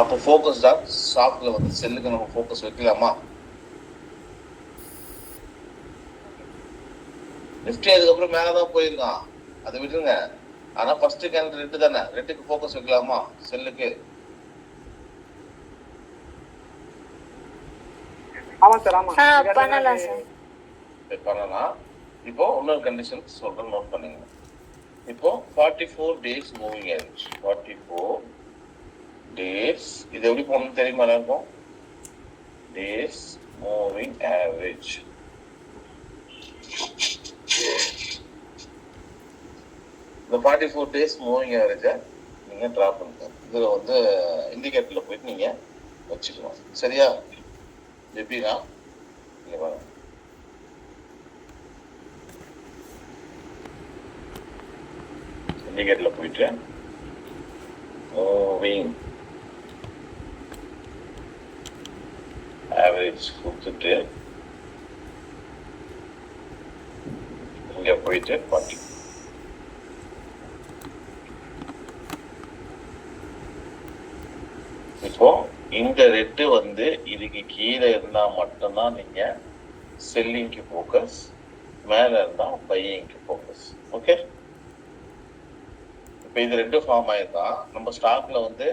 அப்போ ஃபோக்கஸ் தான் ஸ்டாக்ல வந்து செல்லுக்கு நம்ம ஃபோக்கஸ் வைக்கலாமா? நிஃப்டி அதுக்கப்புறம் மேலதான் போயிருக்கான், அதை விட்டுருங்க. ஆனா ஃபர்ஸ்ட் கேண்டில் ரெட்டு தானே, ரெட்டுக்கு ஃபோக்கஸ் வைக்கலாமா செல்லுக்கு? ஆமா சார், ஆமா பண்ணலாம் சார். பண்ணலாம். இப்போ இன்னொரு கண்டிஷன் சொல்றேன், நோட் பண்ணுங்க. இப்போ 44 days மூவிங் ஆவரேஜ், 44 days இது எப்படி போகணும்னு தெரியுமா இருக்கும்? days moving average. இந்த 44 days மூவிங் ஆவரேஜை நீங்க டிரா பண்ணுங்க. இதுல வந்து இண்டிகேட்டர்ல போயிட்டு நீங்க வச்சுக்கலாம், சரியா? எப்படின்னா இங்க பாருங்க, இண்டிகேட்டர்ல போயிட்டு மூவிங் ஆவரேஜ் கொடுத்துட்டு இங்க போயிட்டு 40. இப்போ இந்த ரெட்டு வந்து இதுக்கு கீழே இருந்தா மட்டும்தான் நீங்க செல்லிங்க்கு ஃபோக்கஸ், மேல இருந்தா பையிங்க்கு ஃபோக்கஸ். ஓகே, இப்போ இது ரெண்டு ஃபார்ம் ஆயிருந்தா நம்ம ஸ்டாக்ல வந்து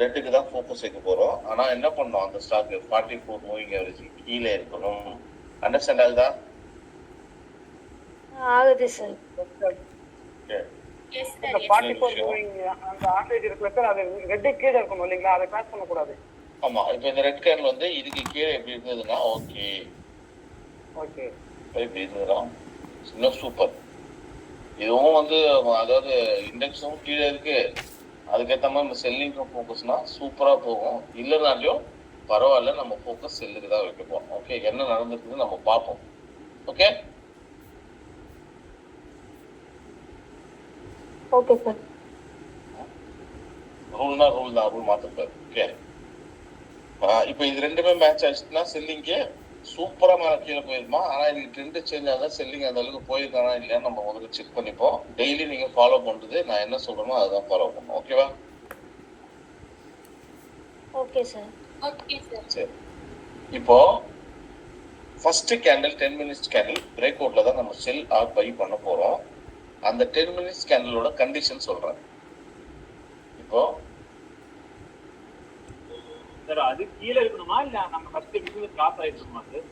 ரெட்டுக்கு தான் ஃபோக்கஸ் வைக்க போறோம். ஆனா என்ன பண்ணோம், அந்த ஸ்டாக் 44 மூவிங் ஆவரேஜ் கீழே இருக்கணும். அண்டர்ஸ்டாண்ட் ஆகுதா? ஆகுது சார். இந்த 44 மூவிங் அந்த ஆவரேஜ் இருக்குல்ல சார், அது ரெட் கீழே இருக்கணும் இல்லைங்களா, அதை கிராஸ் பண்ண கூடாது. ஆமா, இப்போ இந்த ரெட் கேண்டில் வந்து இதுக்கு கீழே எப்படி இருந்ததுன்னா ஓகே, ஓகே இப்படி இருந்ததுன்னா இன்னும் சூப்பர். இதுவும் வந்து அதாவது இண்டெக்ஸும் கீழே இருக்கு, அதுக்கேற்ற மாதிரி நம்ம செல்லிங்கும் ஃபோக்கஸ்னா சூப்பரா போகும். இல்லைனாலையும் பரவாயில்ல, நம்ம ஃபோக்கஸ் செல்லுக்கு தான் வைக்க போறோம். ஓகே, என்ன நடந்திருக்குன்னு நம்ம பார்ப்போம். Okay okay sir. ரூல்னா ரூல் தான், ரூல் மாத்தக்கூடாது. ஓகே, இப்போ இது ரெண்டுமே மேட்ச் ஆயிடுச்சுன்னா செல்லிங்கு சூப்பரா மேலே கீழே போயிருமா. ஆனா இதுக்கு ட்ரெண்ட் சேஞ்ச் ஆகுதா, செல்லிங் அந்த அளவுக்கு போயிருக்கானா இல்லையான்னு நம்ம முதல்ல செக் பண்ணிப்போம். டெய்லி நீங்க ஃபாலோ பண்றது, நான் என்ன சொல்றேனோ அதுதான் ஃபாலோ பண்ணணும். ஓகேவா? Okay sir. Okay sir. சரி, இப்போ first candle 10 minutes candle break அவுட்ல தான் நம்ம செல் ஆர் பை பண்ண போறோம். அந்த 10 minutes கேண்டிலோட கண்டிஷன் சொல்றேன். இப்போ சார் அது கீழே இருக்கணுமா இல்ல நம்ம ஃபர்ஸ்ட் பிசினஸ் கிராஸ் ஆயிடுமா சார்?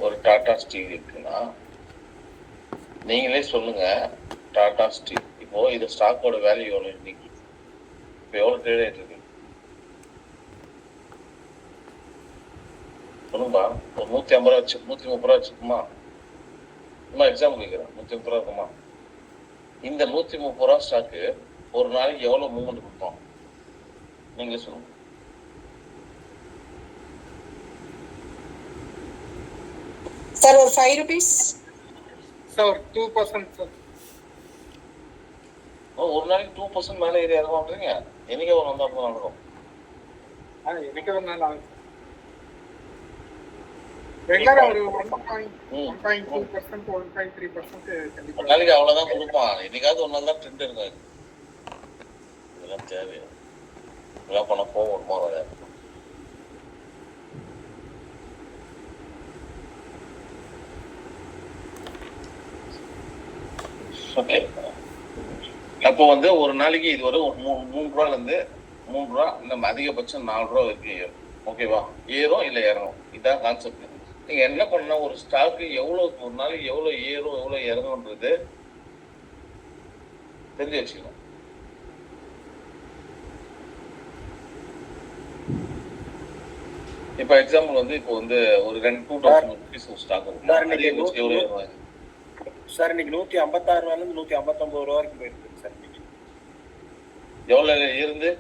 ஒரு டாடா ஸ்டீல் இருக்குன்னா நீங்களே சொல்லுங்க, டாடா ஸ்டீல் இப்போ இது ஸ்டாக்கோட வேல்யூ எவ்வளவு இன்னைக்கு, இப்போ எவ்வளவு ட்ரேட் ஆயிட்டு இருக்கு சொல்லுங்கப்பா? ஒரு 150 ரூபா வச்சு 130 ரூபா வச்சுக்குமா? சும்மா எக்ஸாம்பிள் கேட்குறேன், 150 ரூபா இருக்குமா? இந்த 130 ரூபா ஸ்டாக்கு ஒரு நாளைக்கு எவ்வளவு மூவ்மெண்ட் கொடுத்தோம் நீங்களே சொல்லுங்க. சார் ஒரு 5 rupees சார் 2% சார். ஒரு நாளைக்கு 2% மேலே ஏறி இறங்குவாங்க. என்னைக்கே ஒரு வந்தா அப்போ நடக்கும். எனக்கு ஒரு நாள் ஆகும் ரெகுலரா ஒரு 1.2% 1.3% கண்டிப்பா நாளைக்கு அவ்வளவுதான் கொடுப்பான். என்னைக்காவது ஒரு நாள் தான் ட்ரெண்ட் இருக்காது. இதெல்லாம் தேவையா? இதெல்லாம் பண்ண போகுமா? வராது. ஓகே, அப்போ வந்து ஒரு நாளைக்கு இது ஒரு 3 ரூபால இருந்து 3 ரூபா, நம்ம அதிகபட்சம் 4 ரூபா வரைக்கும் ஏறும். ஓகேவா? ஏறும் இல்ல இறங்கும், இதுதான் கான்செப்ட். நீங்க என்ன பண்ணா, ஒரு ஸ்டாக்கு எவ்வளவு ஒரு நாளைக்கு எவ்வளவு ஏறும் எவ்வளவு இறங்கும்ன்றது தெரிஞ்சு வச்சுக்கணும். இப்போ எக்ஸாம்பிள் வந்து இப்போ வந்து ஒரு 2000 rupees ஸ்டாக் இருக்கு சார். இன்னைக்கு 156 ரூபாயில இருந்து 159 ரூபா வரைக்கும் போயிருக்கு சார். எவ்வளவு இருந்து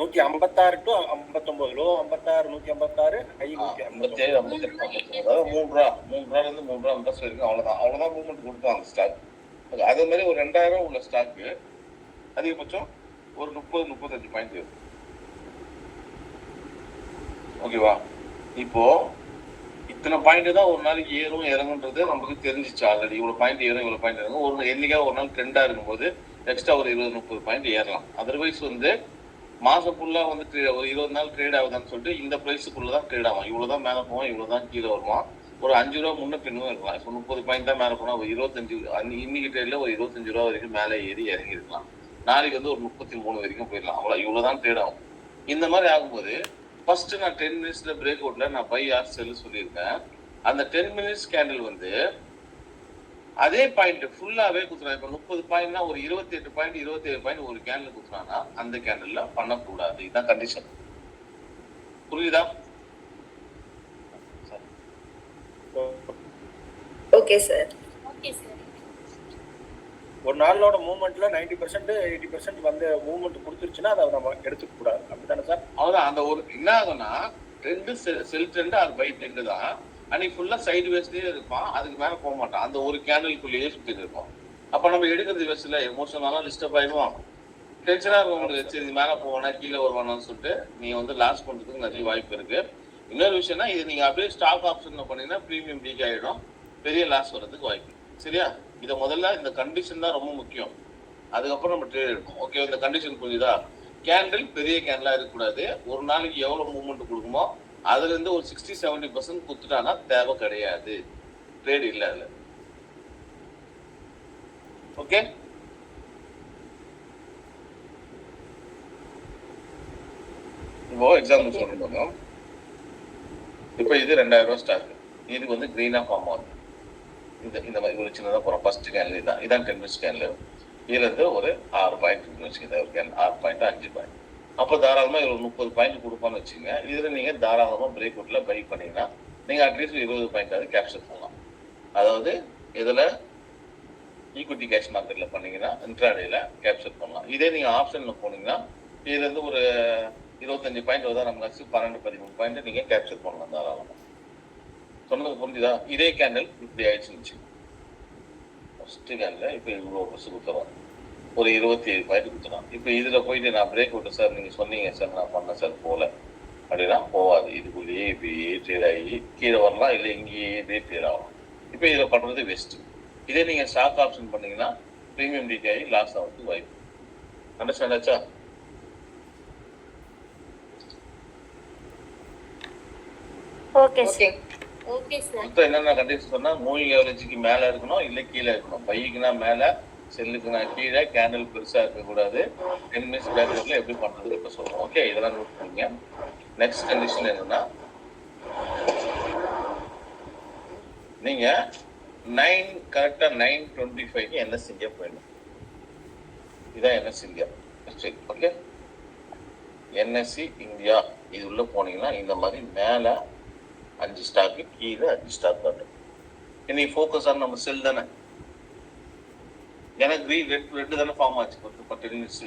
156 டு 59, லோ 56, 156, ஹை 57, 58, அதாவது 3 ரூபால இருந்து 3 ரூபா 50 வரைக்கும் அவ்வளவுதான் மூவ்மெண்ட் கொடுத்தோம் அந்த ஸ்டாக். அதே மாதிரி ஒரு 2000 உள்ள ஸ்டாக்கு அதிகபட்சம் ஒரு 30-35 பாயிண்ட் இருக்கு. ஓகேவா? இப்போ இத்தனை பாயிண்ட் தான் ஒரு நாளைக்கு ஏறும் இறங்குன்றது நமக்கு தெரிஞ்சிச்சு ஆல்ரெடி. இவ்வளவு பாயிண்ட் ஏறும் இவ்வளவு பாயிண்ட் இறங்கும். ஒரு என்னைக்கா ஒரு நாள் ட்ரெண்டா இருக்கும்போது எக்ஸ்ட்ரா ஒரு 20-30 பாயிண்ட் ஏறலாம். அதர்வைஸ் மாசம் ஃபுல்லா ஒரு 20 நாள் ட்ரேட் ஆகுதான்னு சொல்லிட்டு இந்த பிரைஸுக்குள்ளதான் ட்ரேட் ஆகும். இவ்வளவுதான் மேல போவோம், இவ்வளவுதான் கீழே வருவான். ஒரு 5 ரூபா முன்ன பின்னும் இருக்கலாம். இப்போ 30 பாயிண்ட் தான் மேல போனா ஒரு 25 இன்னைக்கு ட்ரேட்ல ஒரு 25 ரூபா வரைக்கும் மேலே ஏறி இறங்கி இருக்கலாம். நாளைக்கு ஒரு 33 வரைக்கும் போயிடலாம். அவ்வளவு இவ்வளவுதான் ட்ரேட் ஆகும். இந்த மாதிரி ஆகும்போது ஃபர்ஸ்ட் நான் 10 மினிட்ஸ்ல பிரேக் அவுட்ல நான் பை ஆர் செல் சொல்லியிருக்கேன். அந்த 10 மினிட்ஸ் கேண்டில் அதே பாயிண்ட் ஃபுல்லாவே குத்துறான். இப்ப 30 பாயிண்ட்னா ஒரு 28 பாயிண்ட் ஒரு கேண்டில் குத்துறான்னா அந்த கேண்டில்ல பண்ணக்கூடாது. இதுதான் கண்டிஷன். புரியுதா? Okay sir. ஒரு நாளோட மூவ்மெண்ட்ல 90% 80% வந்து மூவ்மெண்ட் கொடுத்துருச்சுன்னா அதை நம்ம எடுத்துக்க கூடாது. அப்படித்தானே சார்? அவ்வளவுதான். அந்த ஒரு என்ன ஆகும்னா ட்ரெண்ட் செல் ட்ரெண்ட் அது பை ட்ரெண்ட் தான். அன்னைக்கு ஃபுல்லா சைடு வேஸ்ட்லயே இருப்பான். அதுக்கு மேல போக மாட்டான். அந்த ஒரு கேண்டலுக்குள்ளேயே சுத்திட்டு இருக்கும். அப்ப நம்ம எடுக்கிறது வேஸ்ட்ல எமோஷனலா டிஸ்டர்ப் ஆயிடுவோம். டென்ஷனா இருக்கும் உங்களுக்கு. சரி மேல போவானா கீழே வருவானான்னு சொல்லிட்டு நீ லாஸ் பண்றதுக்கு நிறைய வாய்ப்பு இருக்கு. இன்னொரு விஷயம்னா இது நீங்க அப்படியே ஸ்டாக் ஆப்ஷன்ல பண்ணீங்கன்னா பிரீமியம் வீக் ஆயிடும். பெரிய லாஸ் வர்றதுக்கு வாய்ப்பு. சரியா? இதை முதல்ல இந்த கண்டிஷன் தான் ரொம்ப முக்கியம். அதுக்கப்புறம் நம்ம ட்ரேட் எடுப்போம். ஓகே, இந்த கண்டிஷன் புரியுதா? கேண்டில் பெரிய கேண்டலா இருக்கக்கூடாது. ஒரு நாளைக்கு எவ்வளவு மூவ்மெண்ட் கொடுக்குமோ அதுல இருந்து ஒரு 60-70% குத்துட்டானா தேவை கிடையாது. ட்ரேட் இல்ல அதுல. ஓகே, இப்போ எக்ஸாம்பிள் சொல்லணும். இப்போ இது 2000 ரூபாய் ஸ்டாக். இது கிரீனா ஃபார்ம் ஆகுது. இந்த மாதிரி ஒரு சின்னதாக போகிறோம். ஃபர்ஸ்ட் கேண்டில் இதான் 10 மினிட்ஸ் கேண்டில். இதுல இருந்து ஒரு 6 பாயிண்ட் வச்சுக்கோங்க. ஒரு கேண்டில் 6 பாயிண்ட் 5 பாயிண்ட். அப்போ தாராளமா ஒரு 30 பாயிண்ட் கொடுப்பான்னு வச்சுங்க. இதுல நீங்க தாராளமா பிரேக் அவுட்ல பை பண்ணீங்கன்னா நீங்க அட்லீஸ்ட் 20 பாயிண்ட் கேப்சர் பண்ணலாம். அதாவது இதுல ஈக்விட்டி கேஷ் மார்க்கெட்ல பண்ணீங்கன்னா இன்ட்ராடேல கேப்சர் பண்ணலாம். இதே நீங்க ஆப்ஷன்ல போனீங்கன்னா இதுல இருந்து ஒரு 25 பாயிண்ட் வருதா நமக்கு 12-13 பாயிண்ட் நீங்க கேப்சர் பண்ணலாம் தாராளமா. சொன்னது புரிஞ்சுதா? இதே கேண்டில் இப்படி ஆயிடுச்சு. ஃபர்ஸ்ட் கேண்டில் இப்போ இவ்வளோ பஸ் கொடுத்துருவோம். ஒரு 27 பாயிண்ட் கொடுத்துருவோம். இப்போ இதுல போயிட்டு நான் பிரேக் அவுட் சார் நீங்க சொன்னீங்க சார் நான் பண்ண சார் போல அப்படின்னா போவாது. இதுக்குள்ளேயே இப்படியே ட்ரேட் ஆகி கீழே வரலாம், இல்லை இங்கேயே இதே ட்ரேட் ஆகலாம். இப்போ இதுல பண்றது பெஸ்ட். இதே நீங்க ஸ்டாக் ஆப்ஷன் பண்ணீங்கன்னா பிரீமியம் வீக் ஆகி லாஸ் ஆகிறதுக்கு வாய்ப்பு. அண்டர்ஸ்டாண்ட் ஆச்சா? Okay sir. Okay sir. மொத்தம் என்னென்ன கண்டிஷன் சொன்னா மூவிங் ஆவரேஜுக்கு மேல இருக்கணும், இல்லை கீழே இருக்கணும். பைக்குனா மேல, செல்லுக்குனா கீழே, கேண்டில் பெருசா இருக்கக்கூடாது. 10 மினிட்ஸ் பேக்கர்ல எப்படி பண்றது இப்ப சொல்றோம். ஓகே, இதெல்லாம் நோட் பண்ணிங்க. நெக்ஸ்ட் கண்டிஷன் என்னன்னா நீங்க கரெக்டா 9:25 என்எஸ் இந்தியா போயிடணும். இதான் NSE India. Okay, NSE India இது உள்ள போனீங்கன்னா இந்த மாதிரி மேல 5 ஸ்டாக்கு, கீழே 5 ஸ்டாக் காட்டும். இன்னைக்கு ஃபோக்கஸ் ஆன நம்ம செல் தானே. எனக்கு ரெட் தானே ஃபார்ம் ஆச்சு 10 மினிட்ஸ்.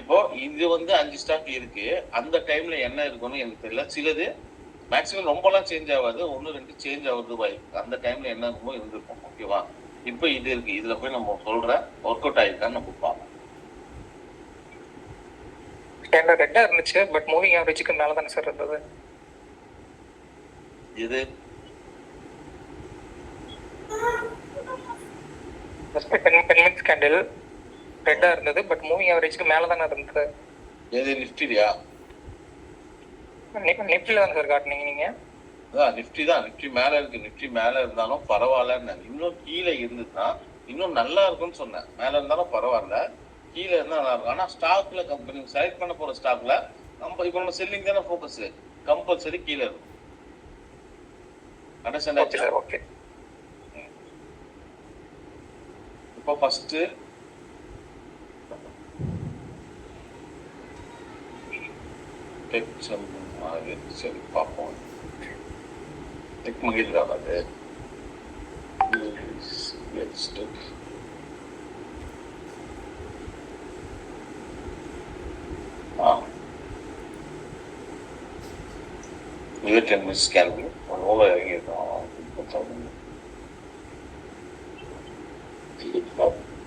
இப்போ இது 5 ஸ்டாக் இருக்கு. அந்த டைம்ல என்ன இருக்குன்னு எனக்கு தெரியல. சிலது மேக்ஸிமம் ரொம்பலாம் சேஞ்ச் ஆகாது, 1-2 சேஞ்ச் ஆகுறது வாய்ப்பு. அந்த டைம்ல என்ன இருக்குமோ இருந்திருக்கும். ஓகேவா? இப்போ இது இருக்கு. இதுல போய் நம்ம சொல்ற ஒர்க் அவுட் ஆயிருக்கான்னு நம்ம பார்ப்போம். ரெட்டா இருந்துச்சு, பட் மூவிங் ஆவரேஜுக்கு மேல தானே சார் இருந்தது. இது 10 மினிட்ஸ் கேண்டில் ரெட்டா இருந்தது, பட் மூவிங் ஆவரேஜ்க்கு மேல தானே இருந்தது. எது நிஃப்டியா? நிஃப்டில தான் சார் காட்டுனீங்க நீங்க. அதான் நிஃப்டி தான். நிஃப்டி மேல இருக்கு. நிஃப்டி மேல இருந்தாலும் பரவாயில்லன்னு, இன்னும் கீழே இருந்துச்சுன்னா இன்னும் நல்லா இருக்கும்னு சொன்னேன். மேல இருந்தாலும் பரவாயில்ல, கீழே இருந்தா நல்லா இருக்கும். ஆனா ஸ்டாக்ல கம்பெனி செலக்ட் பண்ண போற ஸ்டாக்ல இப்போ நம்ம செல்லிங் தானே ஃபோக்கஸ், கம்பல்சரி கீழே இருக்கும். அண்டர்ஸ்டாண்ட் ஆச்சு? ஓகே. இப்போ ஃபர்ஸ்ட் சரி பார்ப்போம். டெக் மகிழ்ந்தா அது இது 10 மினிட்ஸ் ஸ்கேன் பண்ணி ஓவர் இறங்கியிருக்கோம்.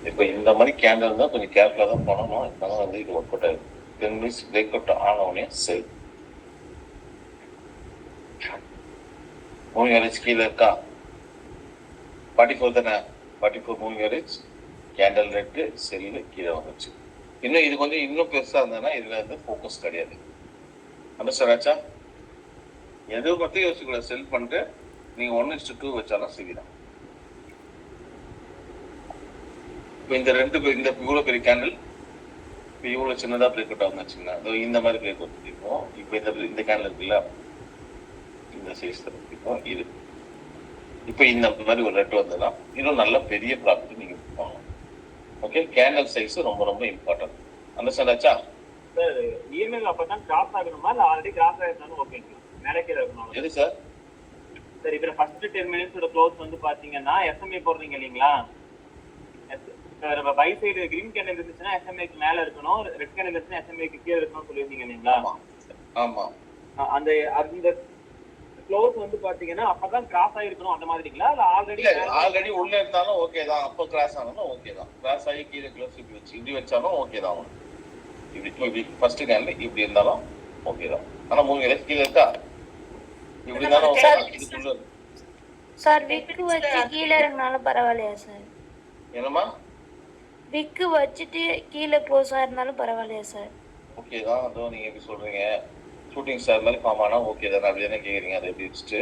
இப்போ இந்த மாதிரி கேண்டில் தான் கொஞ்சம் கேர்ஃபுல்லாக தான் பண்ணணும். இப்போதான் இது ஒர்க் அவுட் ஆகுது. 10 மினிட்ஸ் பிரேக் அவுட் ஆனவுடனே செல். மூவிங் ஆவரேஜ் கீழே இருக்கா? 44 தானே? 44 moving average, candle red, cell கீழே வந்துச்சு. இன்னும் இது கொஞ்சம் இன்னும் பெருசா இருந்ததுன்னா இதுல வந்து ஃபோக்கஸ் கிடையாது. அண்டர்ஸ்டாண்ட் ஆச்சா? எதுவும் பத்தி யோசிக்கக்கூடாது. செல் பண்ணிட்டு நீங்க 1:2 வச்சாலும் சரிதான். இந்த இவ்வளவு பெரிய கேண்டில் இப்போ இவ்வளவு சின்னதா பிரேக் அவுட் ஆகுன்னு வச்சுக்கோங்க. அதோ இந்த மாதிரி பிரேக் அவுட் இருக்கும். இப்போ இந்த கேண்டில் இருக்குல்ல, இந்த சைஸ் இருக்கும் இது. இப்போ இந்த மாதிரி ஒரு ரெட் வந்ததுன்னா இன்னும் நல்ல பெரிய ப்ராஃபிட் நீங்க வாங்கலாம். ஓகே, கேண்டில் சைஸ் ரொம்ப ரொம்ப இம்பார்ட்டன்ட். அண்டர்ஸ்டாண்ட் ஆச்சா? சார் இஎம்ஐ அப்பதான் கிராஸ் ஆகணுமா இல்ல ஆல்ரெடி கிராஸ் ஆயிருந்தாலும் ஓகேங்களா? மேலே கீழே இருக்கணும். எது சார்? சார் இப்போ ஃபர்ஸ்ட் 10 மினிட்ஸோட க்ளோஸ் வந்து பாத்தீங்கன்னா எஸ்எம்ஏ போடுறீங்க இல்லைங்களா? பை சைடு கிரீன் கேண்டில் இருந்துச்சுன்னா எஸ்எம்ஏக்கு மேல இருக்கணும், ரெட் கேண்டில் இருந்துச்சுன்னா எஸ்எம்ஏக்கு கீழே இருக்கணும்னு சொல்லியிருந்தீங்க இல்லைங்களா? ஆமா. அந்த க்ளோஸ் வந்து பாத்தீங்கன்னா அப்பதான் கிராஸ் ஆயிருக்கணும் அந்த மாதிரிங்களா இல்ல ஆல்ரெடி உள்ள இருந்தாலும் ஓகே தான். அப்போ கிராஸ் ஆனாலும் ஓகே தான். கிராஸ் ஆகி கீழே க்ளோஸ் இப்படி வச்சாலும் ஓகே தான். இப்படி ஃபர்ஸ்ட் கேண்டில் இப்படி இருந்தாலும் ஓகே தான். ஆனா மூணு கீழே இருக்கா? இப்படி இருந்தாலும் இதுக்குள்ள சார் விக்கு வச்சு கீழே இருந்தாலும் பரவாயில்லையா சார்? என்னமா? விக்கு வச்சுட்டு கீழே க்ளோஸ் ஆயிருந்தாலும் பரவாயில்லையா சார்? ஓகே தான். அதோ நீங்க எப்படி சொல்றீங்க, ஷூட்டிங் ஸ்டார் மாதிரி ஃபார்ம் ஆனா ஓகே தானே, அப்படி தானே கேக்குறீங்க. அதை எப்படி வச்சுட்டு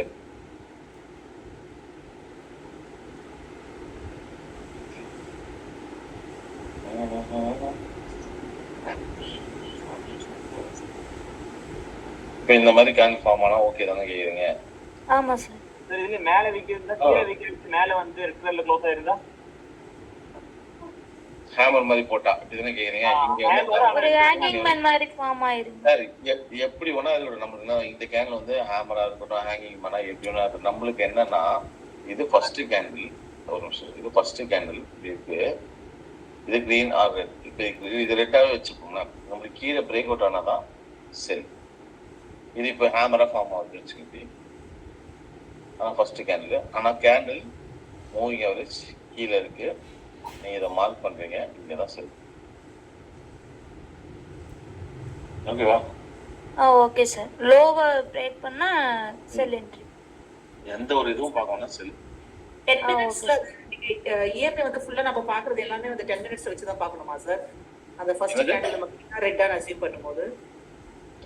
இப்போ இந்த மாதிரி கேன் ஃபார்ம் ஆனா ஓகே தானே கேக்குறீங்க? ஆமா சார். சார் இதுல மேல விக்கு இருந்தா கீழே விக்கு வச்சு மேல வந்து ரெட் கலர்ல க்ளோஸ் ஆயிருந்தா ஹேமர் மாதிரி போட்டா அப்படிதானே கேக்குறீங்க? இங்க ஒரு ஹேங்கிங் மேன் மாதிரி ஃபார்ம் ஆயிருக்கும் சார். எப்படி வேணா இது நம்மளுக்கு இந்த கேன்ல வந்து ஹேமரா இருக்கட்டும், ஹேங்கிங் மேனா எப்படி வேணா இருக்கட்டும். நம்மளுக்கு என்னன்னா இது ஃபர்ஸ்ட் கேண்டில். ஒரு நிமிஷம், இது ஃபர்ஸ்ட் கேண்டில் இருக்கு. இது கிரீன் ஆர் ரெட். இப்போ இது ரெட்டாவே வச்சுக்கோங்க. நம்மளுக்கு கீழே பிரேக் அவுட் ஆனாதான் சரி. இது இப்போ ஹேமரா ஃபார்ம் ஆகுது வச்சுக்கிட்டு. ஆனால் ஃபர்ஸ்ட் கேண்டில். ஆனால் கேண்டில் மூவிங் ஆவரேஜ் கீழே இருக்கு. நீங்க இதை மார்க் பண்றீங்க, இங்கதான் சரி. ஓகேவா? Okay sir. லோவா பிரேக் பண்ணா செல் என்ட்ரி. எந்த ஒரு இதுவும் பார்க்கணும்னா செல். 10 மினிட்ஸ்ல இஎம்ஐ வந்து ஃபுல்லா நம்ம பாக்குறது எல்லாமே வந்து 10 மினிட்ஸ் வச்சு தான் பார்க்கணுமா சார்? அந்த ஃபர்ஸ்ட் கேண்டில் நமக்கு ரெட்டா அசீவ் பண்ணும்போது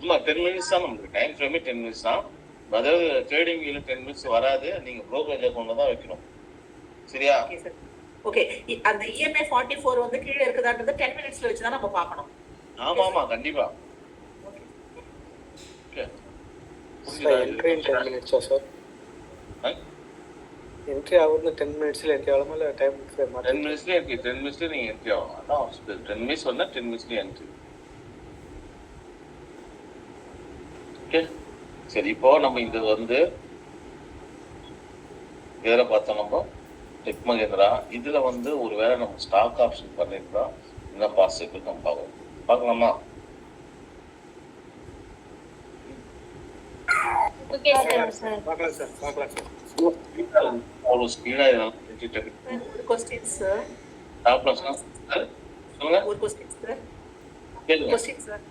ஆமா 10 மினிட்ஸ் தான் நமக்கு டைம் ஃப்ரேமே 10 மினிட்ஸ் தான். அதாவது ட்ரேடிங் வீல 10 மினிட்ஸ் வராது. நீங்க ப்ரோக்கரேஜ் அக்கவுண்ட்ல தான் வைக்கணும். சரியா? Okay sir. ஓகே, அந்த இஎம்ஐ 44 வந்து கீழே இருக்குதான்றது 10 மினிட்ஸ்ல வச்சு தான் நம்ம பார்க்கணும். ஆமா ஆமா கண்டிப்பா. ஓகே. என்ட்ரி 10 மினிட்ஸா சார்? என்ட்ரி ஆகுது 10 மினிட்ஸ்ல என்ட்ரி ஆகலாமா இல்ல டைம் ஃப்ரேம் 10 மினிட்ஸ்ல என்ட்ரி, 10 மினிட்ஸ்ல நீங்க என்ட்ரி ஆகணும். அதான் 10 மினிட்ஸ் வந்தா 10 மினிட்ஸ்ல என்ட்ரி. ஓகே சரி. இப்போ நம்ம இது வந்து வேற பார்த்தோம். நம்ம டெக் மகேந்திரா இதுல வந்து ஒரு வேளை நம்ம ஸ்டாக் ஆப்ஷன் பண்ணிருந்தா என்ன பாசிபிள் நம்ம பார்க்கலாமா? Okay sir. பார்க்கலாம் சார், பார்க்கலாம் சார். அவ்வளோ ஸ்பீடா ஒரு क्वेश्चन சார். டாப் லாஸ்னா சொல்லுங்க. ஒரு क्वेश्चन சார். கேளுங்க. Question sir.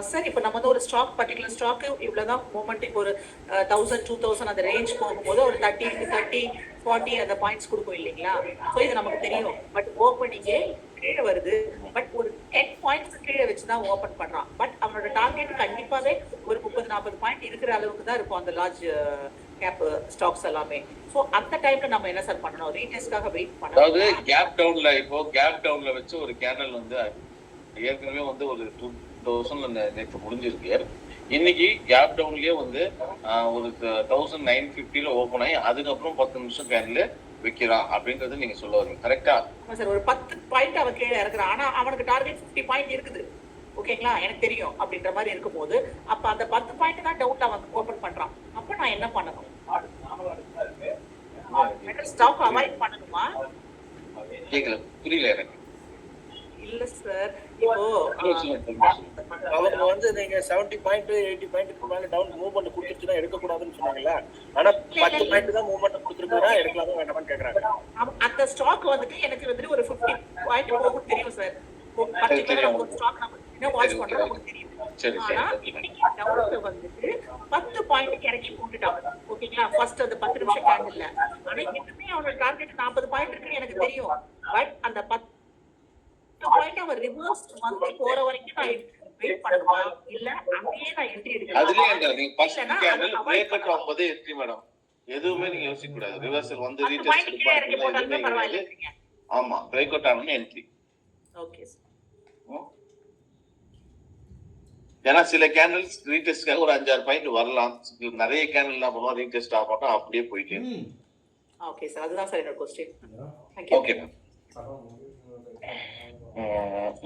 சார் இப்போ நம்ம வந்து ஒரு ஸ்டாக் பர்டிகுலர் ஸ்டாக் இவ்வளவுதான் மூவ்மெண்ட், இப்போ ஒரு 1000 2000 அந்த ரேஞ்ச் போகும்போது ஒரு 30 40 அந்த பாயிண்ட்ஸ் கொடுக்கும் இல்லைங்களா? ஸோ இது நமக்கு தெரியும். பட் ஓப்பனிங்கே கீழே வருது. பட் ஒரு 10 பாயிண்ட்ஸ் கீழே வச்சுதான் ஓப்பன் பண்றான். பட் அவனோட டார்கெட் கண்டிப்பாவே ஒரு 30-40 பாயிண்ட் இருக்கிற அளவுக்கு தான் இருக்கும் அந்த லார்ஜ் கேப் ஸ்டாக்ஸ் எல்லாமே. ஸோ அந்த டைம்ல நம்ம என்ன சார் பண்ணணும்? ரீடெஸ்ட்காக வெயிட் பண்ணணும். அதாவது கேப் டவுன்ல இப்போ கேப் டவுன்ல வச்சு ஒரு கேண்டல் வந்து ஏற்கனவே வந்து ஒரு 2000 நேற்று முடிஞ்சிருக்கு. இன்னைக்கு கேப் டவுன்லயே வந்து ஒரு 1950 ஓபன் ஆகி அதுக்கப்புறம் 10 நிமிஷம் கேண்டில் வைக்கிறான் அப்படின்றது நீங்க சொல்ல வரீங்க. கரெக்டா? சார் ஒரு 10 பாயிண்ட் அவன் கீழே இறக்குறான். ஆனா அவனுக்கு டார்கெட் 50 பாயிண்ட் இருக்குது. ஓகேங்களா? எனக்கு தெரியும் அப்படின்ற மாதிரி இருக்கும்போது அப்ப அந்த 10 பாயிண்ட் தான் டவுட் அவன் ஓபன் பண்றான். அப்ப நான் என்ன பண்ணணும்? ஸ்டாக் அவாய்ட் பண்ணணுமா? கேட்கல, புரியல எனக்கு. இல்ல சார், இப்போ அவங்க வந்து நீங்க 70 பாயிண்ட் 80 பாயிண்ட்க்கு மேல டவுன் மூவ்மெண்ட் கொடுத்துச்சுன்னா எடுக்க கூடாதுன்னு சொன்னாங்கல்ல. ஆனா 10 பாயிண்ட் தான் மூவ்மெண்ட் கொடுத்துருக்கா எடுக்கலாமா வேண்டாமான்னு கேக்குறாங்க. அந்த ஸ்டாக் வந்துட்டு எனக்கு வந்து ஒரு 50 பாயிண்ட் போகும் தெரியும் சார். பர்టిక్యులர் ஒரு ஸ்டாக் நம்ம என்ன வாட்ச் பண்றோம் நமக்கு தெரியும். சரி சரி ஆனா ஓகே. இன்னைக்கு டவுன்ல வந்துட்டு 10 பாயிண்ட் இறக்கி போட்டுட்டான். ஓகேங்களா, ஃபர்ஸ்ட் அந்த 10 நிமிஷம் கேண்டில்ல. ஆனா இன்னுமே அவனோட டார்கெட் 40 பாயிண்ட் இருக்குன்னு எனக்கு தெரியும். பட் அந்த 10 பாயிண்ட் அவன் ரிவர்ஸ் வந்து போற வரைக்கும் நான் வெயிட் பண்ணுமா, இல்ல அங்கேயே நான் என்ட்ரி அதுலயே எடுக்கணுமா, அந்த நீங்க ஃபர்ஸ்ட் இல்லனா கேண்டில் அவாய்ட் பிரேக் அவுட் பண்ணலாம்? ஆகும்போதே என்ட்ரி மேடம். எதுவுமே நீங்க யோசிக்க கூடாது. ரிவர்சல் வந்து 10 ரீடெஸ்ட் பாயிண்ட் கீழே இறக்கி போட்டாலுமே எதுவுமே கிடையாது. பரவாயில்லைன்றீங்க. ஆமா, பிரேக் அவுட் ஆகணும்னு என்ட்ரி. Okay sir. ஏன்னா சில கேண்டில்ஸ் ரீடெஸ்ட்காக ஒரு 5-6 பாயிண்ட் வரலாம். நிறைய கேண்டில் என்ன பண்ணுவோம், ரீடெஸ்ட் ஆக மாட்டோம், அப்படியே போயிட்டே இருக்கும். ஓகே சார், அதுதான் சார் என்னோட क्वेश्चन. தேங்க்யூ. Okay ma'am.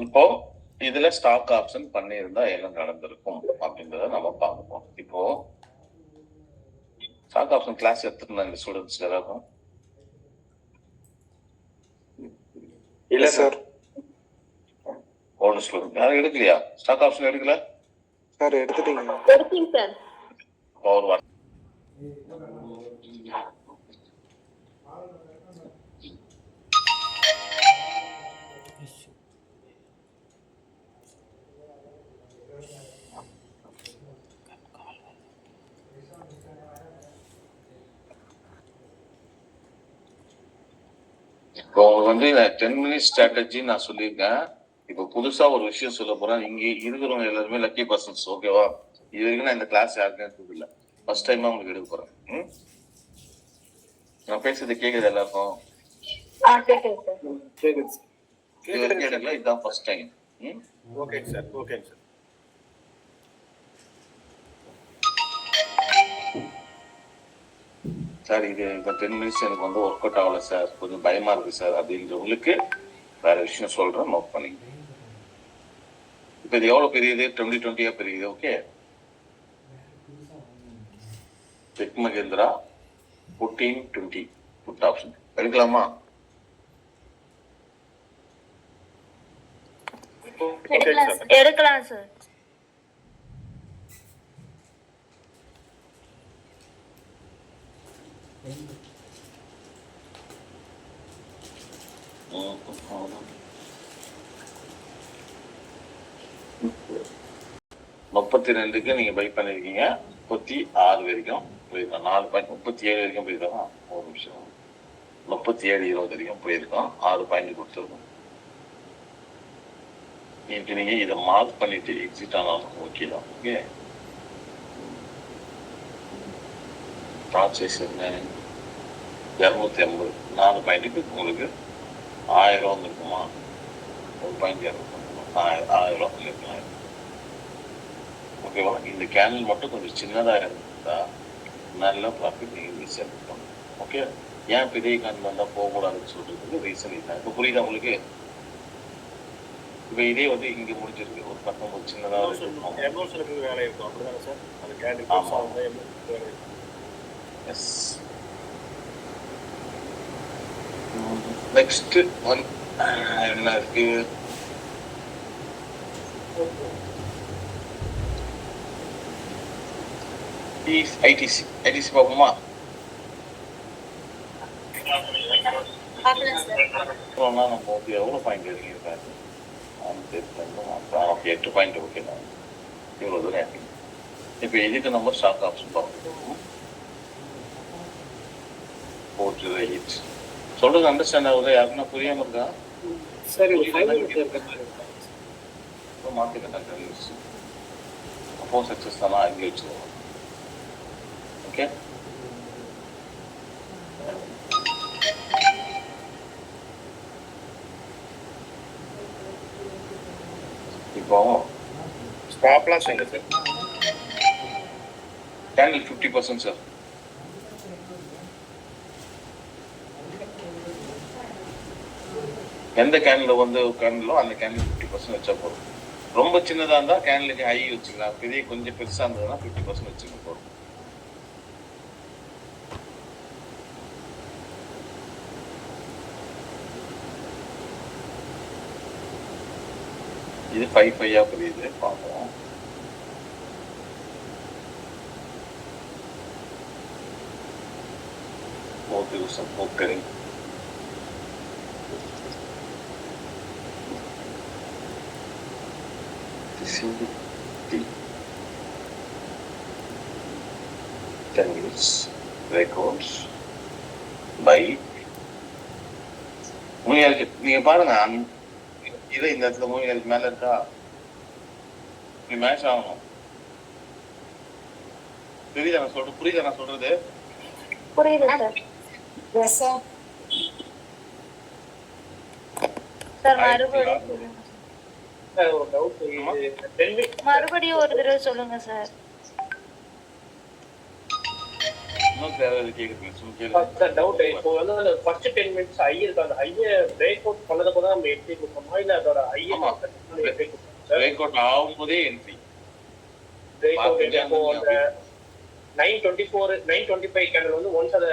இப்போ இதுல ஸ்டாக் ஆப்ஷன் பண்ணியிருந்தா என்ன நடந்திருக்கும் அப்படின்றத நம்ம பார்ப்போம். இப்போ ஸ்டாக் ஆப்ஷன் கிளாஸ் எடுத்துருந்தாங்க ஸ்டூடெண்ட்ஸ் எல்லாருக்கும். இல்ல சார். ஒரு ஸ்டூடெண்ட் யாரும் எடுக்கலையா? ஸ்டாக் ஆப்ஷன் எடுக்கல சார் எடுத்துட்டீங்க. எடுத்தீங்க சார். பவர் வாட் இப்போ உங்களுக்கு வந்து 10 மினிட்ஸ் ஸ்ட்ராட்டஜி நான் சொல்லியிருக்கேன். இப்போ புதுசா ஒரு விஷயம் சொல்ல போறேன். இங்க இருக்கிறவங்க எல்லாருமே லக்கி பர்சன்ஸ். ஓகேவா? இது வரைக்கும் நான் இந்த கிளாஸ் யாருக்கும் எடுத்தது இல்லை. ஃபர்ஸ்ட் டைமா உங்களுக்கு எடுக்க போறேன். நான் பேசுறது கேக்குது எல்லாருக்கும்? கேட்குது சார். கேக்குது சார். இது வரைக்கும் எடுக்கல, இதுதான் first time. Okay sir. Okay sir. Sir இது இந்த 10 மினிட்ஸ் எனக்கு வந்து ஒர்க் அவுட் ஆகல சார், கொஞ்சம் பயமா இருக்கு சார் அப்படின்றவங்களுக்கு வேற விஷயம் சொல்றேன், நோட் பண்ணிங்க. இப்போ இது எவ்வளவு பெரியது? 2020 பெரியது. Okay, Tech Mahindra 1420 put option எடுக்கலாமா? எடுக்கலாம் சார். முப்பத்தி ரெண்டுக்கு நீங்க பை பண்ணிருக்கீங்க. 36 வரைக்கும் போயிருக்கோம். 4 பாயிண்ட் 37 வரைக்கும் போயிருக்கோம். ஒரு நிமிஷம், 37-20 வரைக்கும் போயிருக்கோம். 6 பாயிண்ட் கொடுத்துருக்கோம். நீங்க இதை மார்க் பண்ணிட்டு எக்ஸிட் ஆனாலும் ஓகே தான். ஓகே, ப்ராசஸ் என்ன? 250 4 பாயிண்ட்டுக்கு உங்களுக்கு 1000 வந்துருக்குமா? 1 பாயிண்ட் 1000 இருக்கலாம். ஓகேவா? இந்த கேனல் மட்டும் கொஞ்சம் சின்னதா இருந்தா நல்ல ப்ராஃபிட் நீங்க மிஸ் எடுக்கணும். ஓகே, ஏன் பெரிய கேனல் வந்தா போகக்கூடாதுன்னு சொல்றதுக்கு ரீசன் இதுதான். இப்போ புரியுதா உங்களுக்கு? இப்போ இதே வந்து இங்க முடிஞ்சிருக்கு, ஒரு பக்கம் ஒரு சின்னதா இருக்கும். எமோஷனுக்கு வேலை இருக்கும். அப்படிதானே சார்? அந்த கேண்டில் ஆமா. எமோஷனுக்கு வேலை இருக்கும். எஸ். நெக்ஸ்ட் ஒன் என்ன இருக்கு? ஐடிசி பார்ப்போமா? பார்க்கலாம் சார். நம்ம வந்து எவ்வளோ பாயிண்ட் எடுக்கிறேன்? 8 பாயிண்ட். ஓகே தான், இவ்வளோ தூரம் இருக்கு. இப்போ இதுக்கு நம்ம ஸ்டாக் ஆப்ஷன் பார்க்கணும். போட்டு ரைட் சொல்றது அண்டர்ஸ்டாண்ட் ஆகுது? யாருன்னா புரியாம இருக்கா? சரி, மாற்றிக்கிட்டாங்க. அப்போ சக்ஸஸ் தானா அங்கே வச்சுருவோம். ஓகே, இப்போ ஸ்டாப் லாஸ் எங்க சார்? Candle 50% sir. எந்த கேண்டில் வந்து கேண்டிலோ அந்த கேண்டில் 50% வச்சா போதும். ரொம்ப சின்னதா இருந்தா கேண்டிலுக்கு ஹை வச்சுக்கலாம். பெரிய கொஞ்சம் பெருசா இருந்ததுன்னா 50% வச்சுக்க போதும். இது 5-5 புரியுது, பார்ப்போம். ஓகே, 10 minutes breakouts by மூவியா இருக்கு. நீங்க பாருங்க இது இந்த இடத்துல மூவியா இருக்கு மேல இருக்கா, இப்படி மேட்ச் ஆகணும். புரியுதா நான் சொல்றது? புரியுது சார். சார் மறுபடியும் சொல்லுங்க சார் ஒரு டவுட், மறுபடியும் ஒரு தடவை சொல்லுங்க சார். இன்னும் தேவை கேக்குறீங்க சார் டவுட், இப்போ வந்து அந்த ஃபர்ஸ்ட் 10 மினிட்ஸ் ஹை இருக்கு, அந்த ஹையை பிரேக் அவுட் பண்ணதுக்கு தான் நம்ம என்ட்ரி கொடுக்கணுமா இல்ல அதோட ஹையை என்ட்ரி கொடுக்கணும் சார்? பிரேக் அவுட் ஆகும்போதே என்ட்ரி. பிரேக் அவுட் இப்போ அந்த 924 925 கேண்டில் வந்து ஒன்ஸ் அதை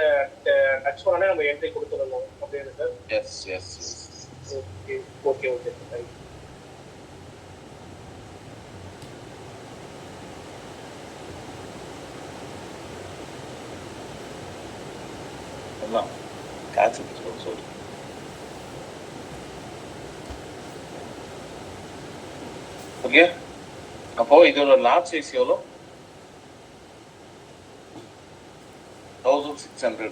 டச் பண்ணாலே நம்ம என்ட்ரி கொடுத்துடணும் அப்படின்னு சார்? S okay sir. காசு சொல்லு. ஓகே, அப்போ இதோட லார்ஜ் சைஸ் எவ்வளோ? 1600.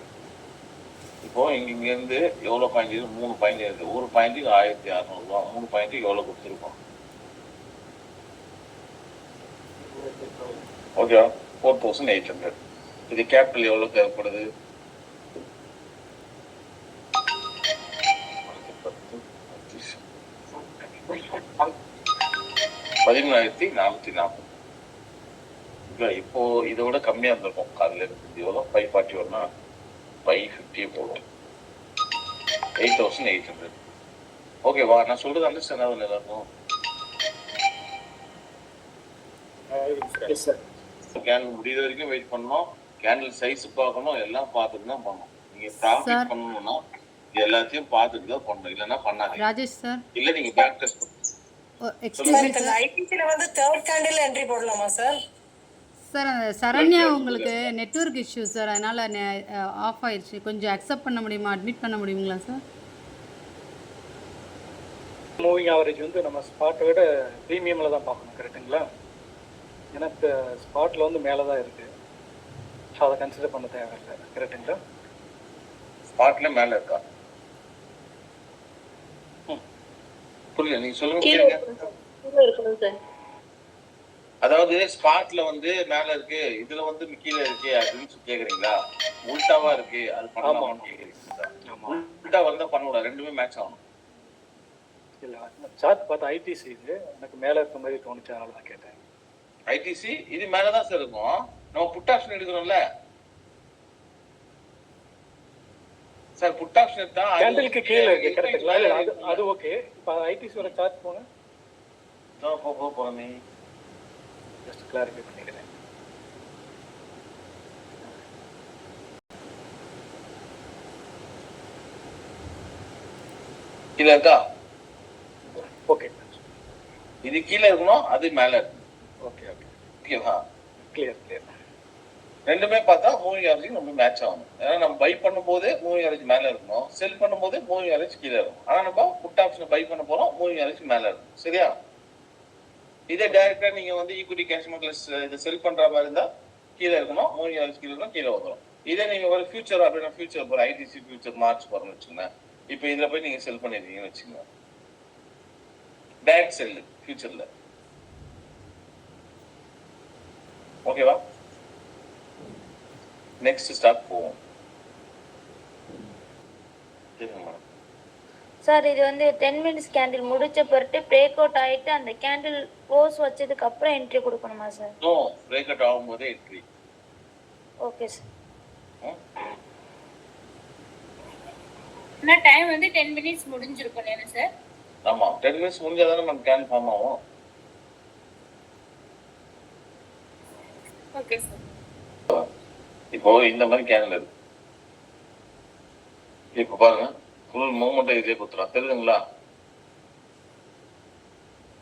இப்போ இங்க இருந்து எவ்வளோ பாயிண்ட் இருக்கு? 3 பாயிண்ட் இருக்கு. ஒரு பாயிண்ட்டுக்கு 1600 ரூபா. 3 பாயிண்ட்டுக்கு எவ்வளோ கொடுத்துருக்கோம்? ஓகேவா? 4800. இது கேபிட்டல் எவ்வளோ தேவைப்படுது? 13440. இப்போ இதோட கம்மியா இருந்திருக்கும். காலையில எவ்வளோ 541னா 550 போடும். 8800. ஓகேவா? நான் சொல்றது அண்டர்ஸ்டாண்ட் ஆகுது எல்லாருக்கும்? கேண்டில் முடிகிற வரைக்கும் வெயிட் பண்ணணும். கேண்டில் சைஸ் பார்க்கணும், எல்லாம் பார்த்துட்டு தான் பண்ணணும். நீங்க ப்ராஃபிட் பண்ணணும்னா எல்லாத்தையும் பார்த்துட்டு தான் பண்ணணும், இல்லைன்னா பண்ணாதீங்க. ராஜேஷ் சார், இல்ல நீங்க பேக் டெஸ்ட் ஐடிசில வந்து தேர்ட் கேண்டில் என்ட்ரி போடலாமா சார்? சார் அந்த சரண்யா உங்களுக்கு நெட்வொர்க் இஷ்யூ சார், அதனால் ஆஃப் ஆயிடுச்சு. கொஞ்சம் அக்செப்ட் பண்ண முடியுமா, அட்மிட் பண்ண முடியுங்களா சார்? மூவிங் ஆவரேஜ் வந்து நம்ம ஸ்பாட்டை விட ப்ரீமியமில் தான் பார்க்கணும், கரெக்டுங்களா? ஏன்னா இப்போ ஸ்பாட்டில் வந்து மேலே தான் இருக்குது, ஸோ அதை கன்சிடர் பண்ண தேவையில்லை, கரெக்டுங்களா? ஸ்பாட்ல மேல இருக்கா? புரியல, நீங்க சொல்லுங்க. அதாவது ஸ்பாட்ல வந்து மேல இருக்கு, இதுல வந்து கீழே இருக்கு அப்படின்னு கேக்குறீங்களா? உல்டாவா இருக்கு, அது பண்ணலாமான்னு கேக்குறீங்களா? உல்டா வந்தா பண்ணக்கூடாது, ரெண்டுமே மேட்ச் ஆகணும். இல்லை, சார்ட் பார்த்து ஐடிசி இது எனக்கு மேலே இருக்க மாதிரி தோணுச்சு, அதனால தான் கேட்டேன். ஐடிசி இது மேலதான் சார் இருக்கும். நம்ம புட் ஆப்ஷன் எடுக்கிறோம்ல சார், புட் ஆப்ஷன் எடுத்தா கேண்டிலுக்கு கீழே இருக்கு, கரெக்ட்டுங்களா? இல்லை அது ஓகே. இப்போ ஐடிசியோட சார்ட் போங்க. போறமே, ஜஸ்ட் கிளாரிஃபை பண்ணிக்கிறேன். கீழே இருக்கா? ஓகே, இது கீழே இருக்கணும், அது மேல இருக்கு. ஓகே ஓகேவா? கிளியர். ரெண்டுமே பார்த்தா மூவிங் ஆவரேஜ் நம்ம மேட்ச் ஆகணும். ஏன்னா நம்ம பை பண்ணும்போது மூவிங் ஆவரேஜ் மேல இருக்கணும், செல் பண்ணும்போது மூவிங் ஆவரேஜ் கீழே இருக்கும். ஆனா நம்ம புட் ஆப்ஷன் பை பண்ண போறோம், மூவிங் ஆவரேஜ் மேல இருக்கும். சரியா? இதே டைரக்டா நீங்க வந்து ஈக்விட்டி கேஷ் மார்க்கெட்ல இதை செல் பண்ற மாதிரி இருந்தா கீழே இருக்கணும், மூவிங் ஆவரேஜ் கீழே இருக்கணும், கீழே வந்துடும். இதே நீங்க ஒரு ஃபியூச்சர் அப்படின்னா ஃபியூச்சர் போற ஐடிசி ஃபியூச்சர் மார்ச் போறோம்னு வச்சுக்கோங்க. இப்போ இதுல போய் நீங்க செல் பண்ணிருக்கீங்கன்னு வச்சுக்கோங்க, டைரக்ட் செல் ஃபியூச்சர்ல. ஓகேவா? நெக்ஸ்ட் ஸ்டாக் போவோம். சார் இது வந்து 10 மினிட்ஸ் கேண்டில் முடிச்ச பிறகு பிரேக் அவுட் ஆயிட்டு அந்த கேண்டில் க்ளோஸ் வச்சதுக்கு அப்புறம் என்ட்ரி கொடுக்கணுமா சார்? நோ, பிரேக் அவுட் ஆகும்போது என்ட்ரி. Okay sir. ஆனா டைம் வந்து 10 மினிட்ஸ் முடிஞ்சிருக்கும் இல்லையா சார்? ஆமா, 10 மினிட்ஸ் முடிஞ்சாதானே நம்ம கேன் ஃபார்ம் ஆகும். Okay sir. இப்போ இந்த மாதிரி கேன்ல இருக்கு. இப்போ பாருங்க, ஃபுல் மூவ்மெண்ட் இதே கொடுத்துறோம், தெரியுதுங்களா?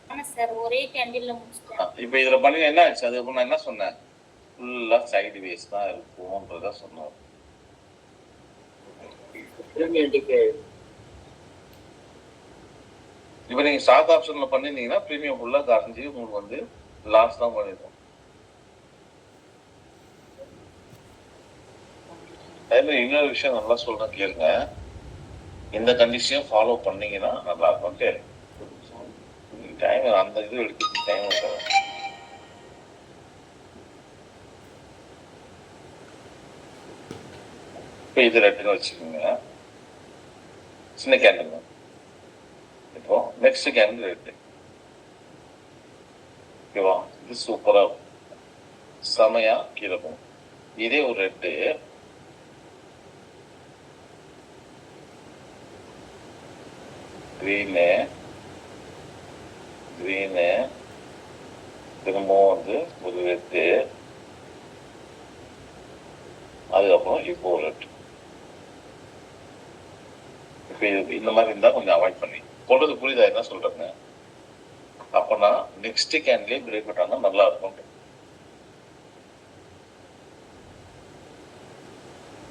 ஆமா சார், ஒரே கேண்டில்ல முடிச்சிட்டேன். இப்போ இதுல பண்ணி என்ன ஆச்சு? அது நான் என்ன சொன்னேன்? ஃபுல்லா சைடு வேஸ் தான் இருக்கும்ன்றத சொன்னோம். இப்போ நீங்க ஸ்டாக் ஆப்ஷன்ல பண்ணிருந்தீங்கன்னா பிரீமியம் ஃபுல்லா கரைஞ்சி உங்களுக்கு வந்து லாஸ் தான் பண்ணிருக்கோம். அதே மாதிரி இன்னொரு விஷயம் நல்லா சொல்றேன் கேளுங்க. இந்த கண்டிஷனையும் ஃபாலோ பண்ணீங்கன்னா நல்லா இருக்கும். ஓகே, டைம் அந்த இது எடுக்க டைம் இருக்காது. இப்போ இது ரெண்டுன்னு வச்சுக்கோங்க, சின்ன கேண்டில் தான். இப்போ நெக்ஸ்ட் கேண்டில் ரெட்டு. ஓகேவா? இது சூப்பரா செமையா கீழே போகும். இதே ஒரு ரெட்டு கிரீனு திரும்பவும் வந்து ஒரு ரெட்டு, அதுக்கப்புறம் இப்போ ஒரு ரெட்டு. இப்போ இது இந்த மாதிரி இருந்தா கொஞ்சம் அவாய்ட் பண்ணி சொல்றது புரியுதா என்ன சொல்றேங்க? அப்பனா நெக்ஸ்ட் கேண்டிலே பிரேக் பண்ணா நல்லா இருக்கும்.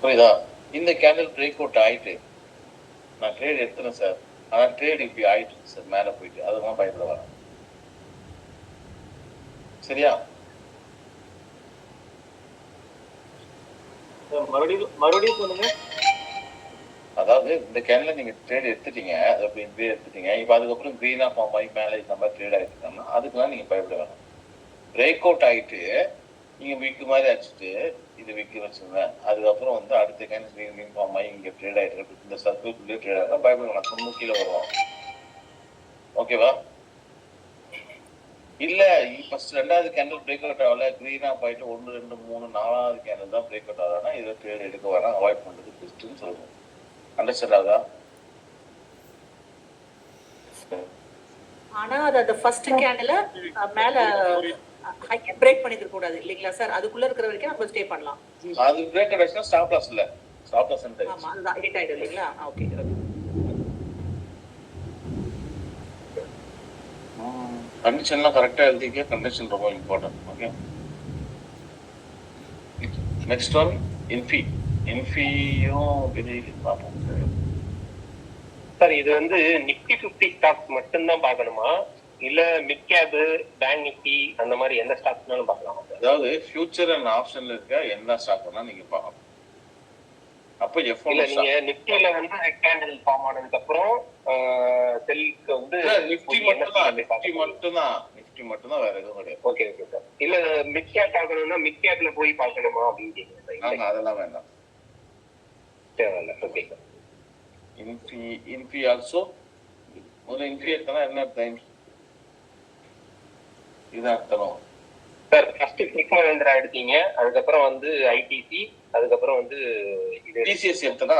புரியுதா? இந்த கேண்டில் பிரேக் அவுட் ஆயிட்டு நான் ட்ரேட் எடுத்துறேன் சார், ஆனா ட்ரேட் இப்படி ஆயிட்டு சார் மேல போயிட்டு, அதுதான் பயப்பட வரேன். சரியா? மறுபடியும் சொல்லுங்க. அதாவது இந்த கேன்ல நீங்க ட்ரேட் எடுத்துட்டீங்க, அது அப்படி இப்படியே எடுத்துட்டீங்க. இப்போ அதுக்கப்புறம் கிரீனா ஃபார்ம் ஆகி மேலே இந்த மாதிரி ட்ரேட் ஆகிட்டுனா அதுக்கெல்லாம் நீங்க பயப்பட வேணாம். பிரேக் அவுட் ஆகிட்டு நீங்க விக்கு மாதிரி அடிச்சுட்டு இது விக்கு வச்சுருங்க, அதுக்கப்புறம் வந்து அடுத்த கேன் கிரீன் ஃபார்ம் ஆகி இங்க ட்ரேட் ஆகிட்டு இருக்கு, இந்த சர்க்கிள்குள்ளேயே ட்ரேட் ஆகிட்டா பயப்பட வேணாம், ரொம்ப கீழே வருவோம். ஓகேவா? இல்ல ஃபர்ஸ்ட் ரெண்டாவது கேண்டில் பிரேக் அவுட் ஆகல, கிரீனா போயிட்டு 1 2 3 4வது கேண்டில் தான் பிரேக் அவுட் ஆகுதுன்னா இதை ட்ரேட் எடுக்க வேணாம், அவாய்ட் பண்றது பெஸ்ட்னு சொல்லுவோம். அண்டர்ஸ்டாண்ட் ஆகுதா? ஆனா அது அந்த ஃபர்ஸ்ட் கேண்டில் மேல ஹையா பிரேக் பண்ணிக்க கூடாது இல்லீங்களா சார்? அதுக்குள்ள இருக்கிற வரைக்கும் நம்ம ஸ்டே பண்ணலாம். அது பிரேக் ஆயிடுச்சுனா ஸ்டாப் லாஸ் இல்ல, ஸ்டாப் லாஸ் என்ட். ஆமா, அதுதான் ஹிட் ஆயிடும் இல்லீங்களா? ஓகே. கண்டிஷன்லாம் கரெக்டா எழுதிக்க, கண்டிஷன் ரொம்ப இம்பார்ட்டன்ட். ஓகே, நெக்ஸ்ட் ஒன் இன்ஃபியும் பெரிய பார்ப்போம் சார். இது வந்து நிஃப்டி 50 ஸ்டாக்ஸ் மட்டும்தான் பார்க்கணுமா, இல்ல மிட் கேப், பேங்க் நிஃப்டி அந்த மாதிரி எந்த ஸ்டாக்ஸ்னாலும் பார்க்கலாமா? அதாவது ஃபியூச்சர் அண்ட் ஆப்ஷன்ல இருக்க என்ன ஸ்டாக் வேணா நீங்க பார்க்கலாம். அப்ப இல்ல நீங்க நிஃப்டில வந்து கேண்டில் ஃபார்ம் ஆனதுக்கு அப்புறம் செல்க்கு வந்து நிஃப்டி மட்டும் தான் வேற எதுவும் கிடையாது. Okay okay sir. இல்ல மிட் கேப் பார்க்கணும்னா மிட் கேப்ல போய் பார்க்கணுமா அப்படின்னு கேக்குறேன். அதெல்லாம் வேண்டாம், தேவையில்ல. Okay sir. இன்ஃபி ஆல்சோ ஒரு இன்ஃபி எடுத்தனா என்ன டைம் இதான் அர்த்தம் சார். ஃபர்ஸ்ட் கிளிக் மஹிந்திரா எடுத்தீங்க, அதுக்கப்புறம் வந்து ஐடிசி, அதுக்கப்புறம் வந்து இது டிசிஎஸ் எடுத்தனா.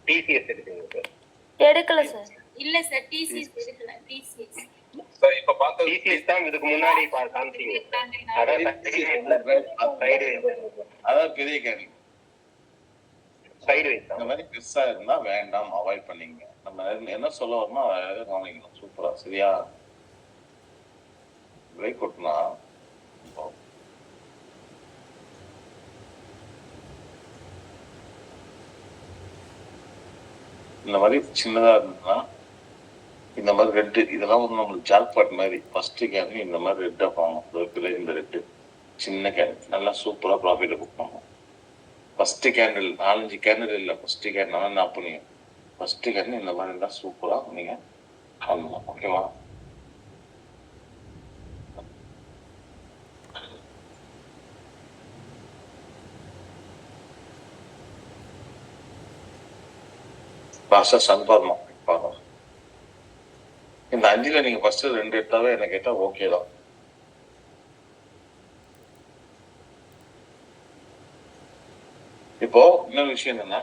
டிசிஎஸ் எடுத்தீங்க சார்? எடுக்கல சார். இல்ல சார், டிசிஎஸ் எடுக்கல. டிசிஎஸ் சார் இப்ப பார்த்த டிசிஎஸ் தான் இதுக்கு முன்னாடி காமிச்சீங்க. அதான் பெரிய கேள்வி. சைடு வைஸ் இந்த மாதிரி பெருசா இருந்தா வேண்டாம், அவாய்ட் பண்ணீங்க. நம்ம என்ன சொல்ல வரணும் அதை கவனிக்கணும். சூப்பரா சரியா? பிரேக் அவுட்னா இந்த மாதிரி சின்னதா இருந்ததுன்னா இந்த மாதிரி ரெட்டு, இதெல்லாம் வந்து நம்மளுக்கு ஜாக்பாட் மாதிரி. ஃபர்ஸ்ட் கேண்டில் இந்த மாதிரி ரெட்டா போகணும். இந்த ரெட்டு சின்ன கேண்டில் நல்லா சூப்பரா ப்ராஃபிட் புக் பண்ணும். ஃபர்ஸ்ட் கேண்டில் 4-5 கேண்டில் இல்லை, ஃபர்ஸ்ட் கேண்டில் என்ன பண்ணுங்க, ஃபர்ஸ்ட் கேண்டில் இந்த மாதிரி இருந்தா சூப்பரா நீங்க பண்ணலாம். ஓகேவா? லாஸ்டா சன் பார்க்கணும். இந்த 5ல நீங்க ஃபர்ஸ்ட் 2 எடுத்தாவே என்ன கேட்டா ஓகே தான். இப்போ இன்னொரு விஷயம் என்னன்னா,